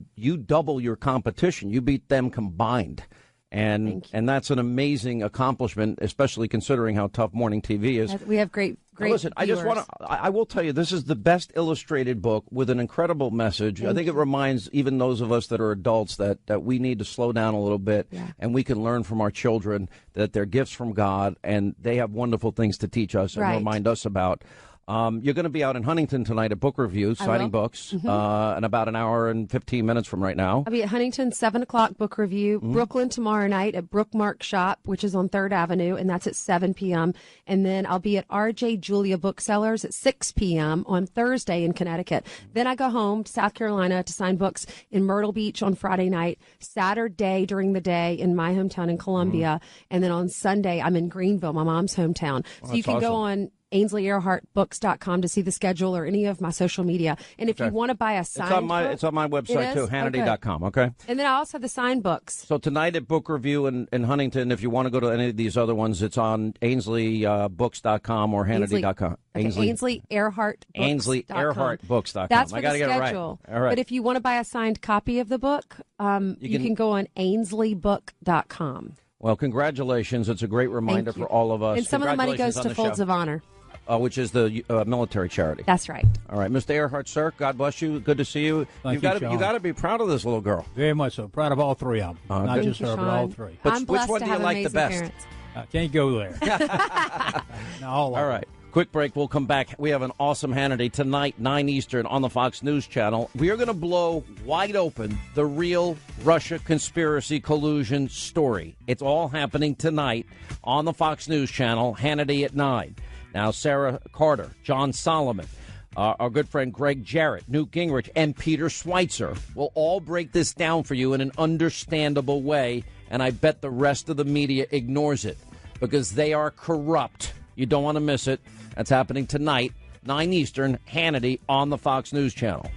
double your competition. You beat them combined. And that's an amazing accomplishment, especially considering how tough morning TV is. We have great listen, viewers. I will tell you, this is the best illustrated book with an incredible message. I think it reminds even those of us that are adults that we need to slow down a little bit and we can learn from our children that they're gifts from God and they have wonderful things to teach us and remind us about. You're going to be out in Huntington tonight at Book Review, signing books, in about an hour and 15 minutes from right now. I'll be at Huntington, 7 o'clock Book Review. Brooklyn tomorrow night at Brookmark Shop, which is on 3rd Avenue, and that's at 7 p.m. And then I'll be at R.J. Julia Booksellers at 6 p.m. on Thursday in Connecticut. Then I go home to South Carolina to sign books in Myrtle Beach on Friday night, Saturday during the day in my hometown in Columbia, and then on Sunday I'm in Greenville, my mom's hometown. So you can go on AinsleyEarhartBooks.com to see the schedule or any of my social media. And if you want to buy a signed book, it's on my website too, Hannity.com, okay? And then I also have the signed books. So tonight at Book Review in Huntington, if you want to go to any of these other ones, it's on AinsleyBooks.com or Hannity.com. AinsleyEarhartBooks.com. That's for I gotta the get it schedule. Right. All right. But if you want to buy a signed copy of the book, you can go on AinsleyBook.com. Well, congratulations. It's a great reminder for all of us. And some of the money goes to Folds of Honor. which is the military charity. That's right. All right, Mr. Earhart, sir, God bless you. Good to see you. Thank you you, Sean. got to be proud of this little girl. Very much so. Proud of all three of them. Not good. just her, but all three. I'm Which one blessed to do you have like the amazing best? parents. I can't go there. No, all right. Quick break. We'll come back. We have an awesome Hannity tonight, 9 Eastern, on the Fox News Channel. We are going to blow wide open the real Russia conspiracy collusion story. It's all happening tonight on the Fox News Channel, Hannity at 9. Now, Sarah Carter, John Solomon, our good friend Greg Jarrett, Newt Gingrich, and Peter Schweitzer will all break this down for you in an understandable way, and I bet the rest of the media ignores it because they are corrupt. You don't want to miss it. That's happening tonight, 9 Eastern, Hannity on the Fox News Channel.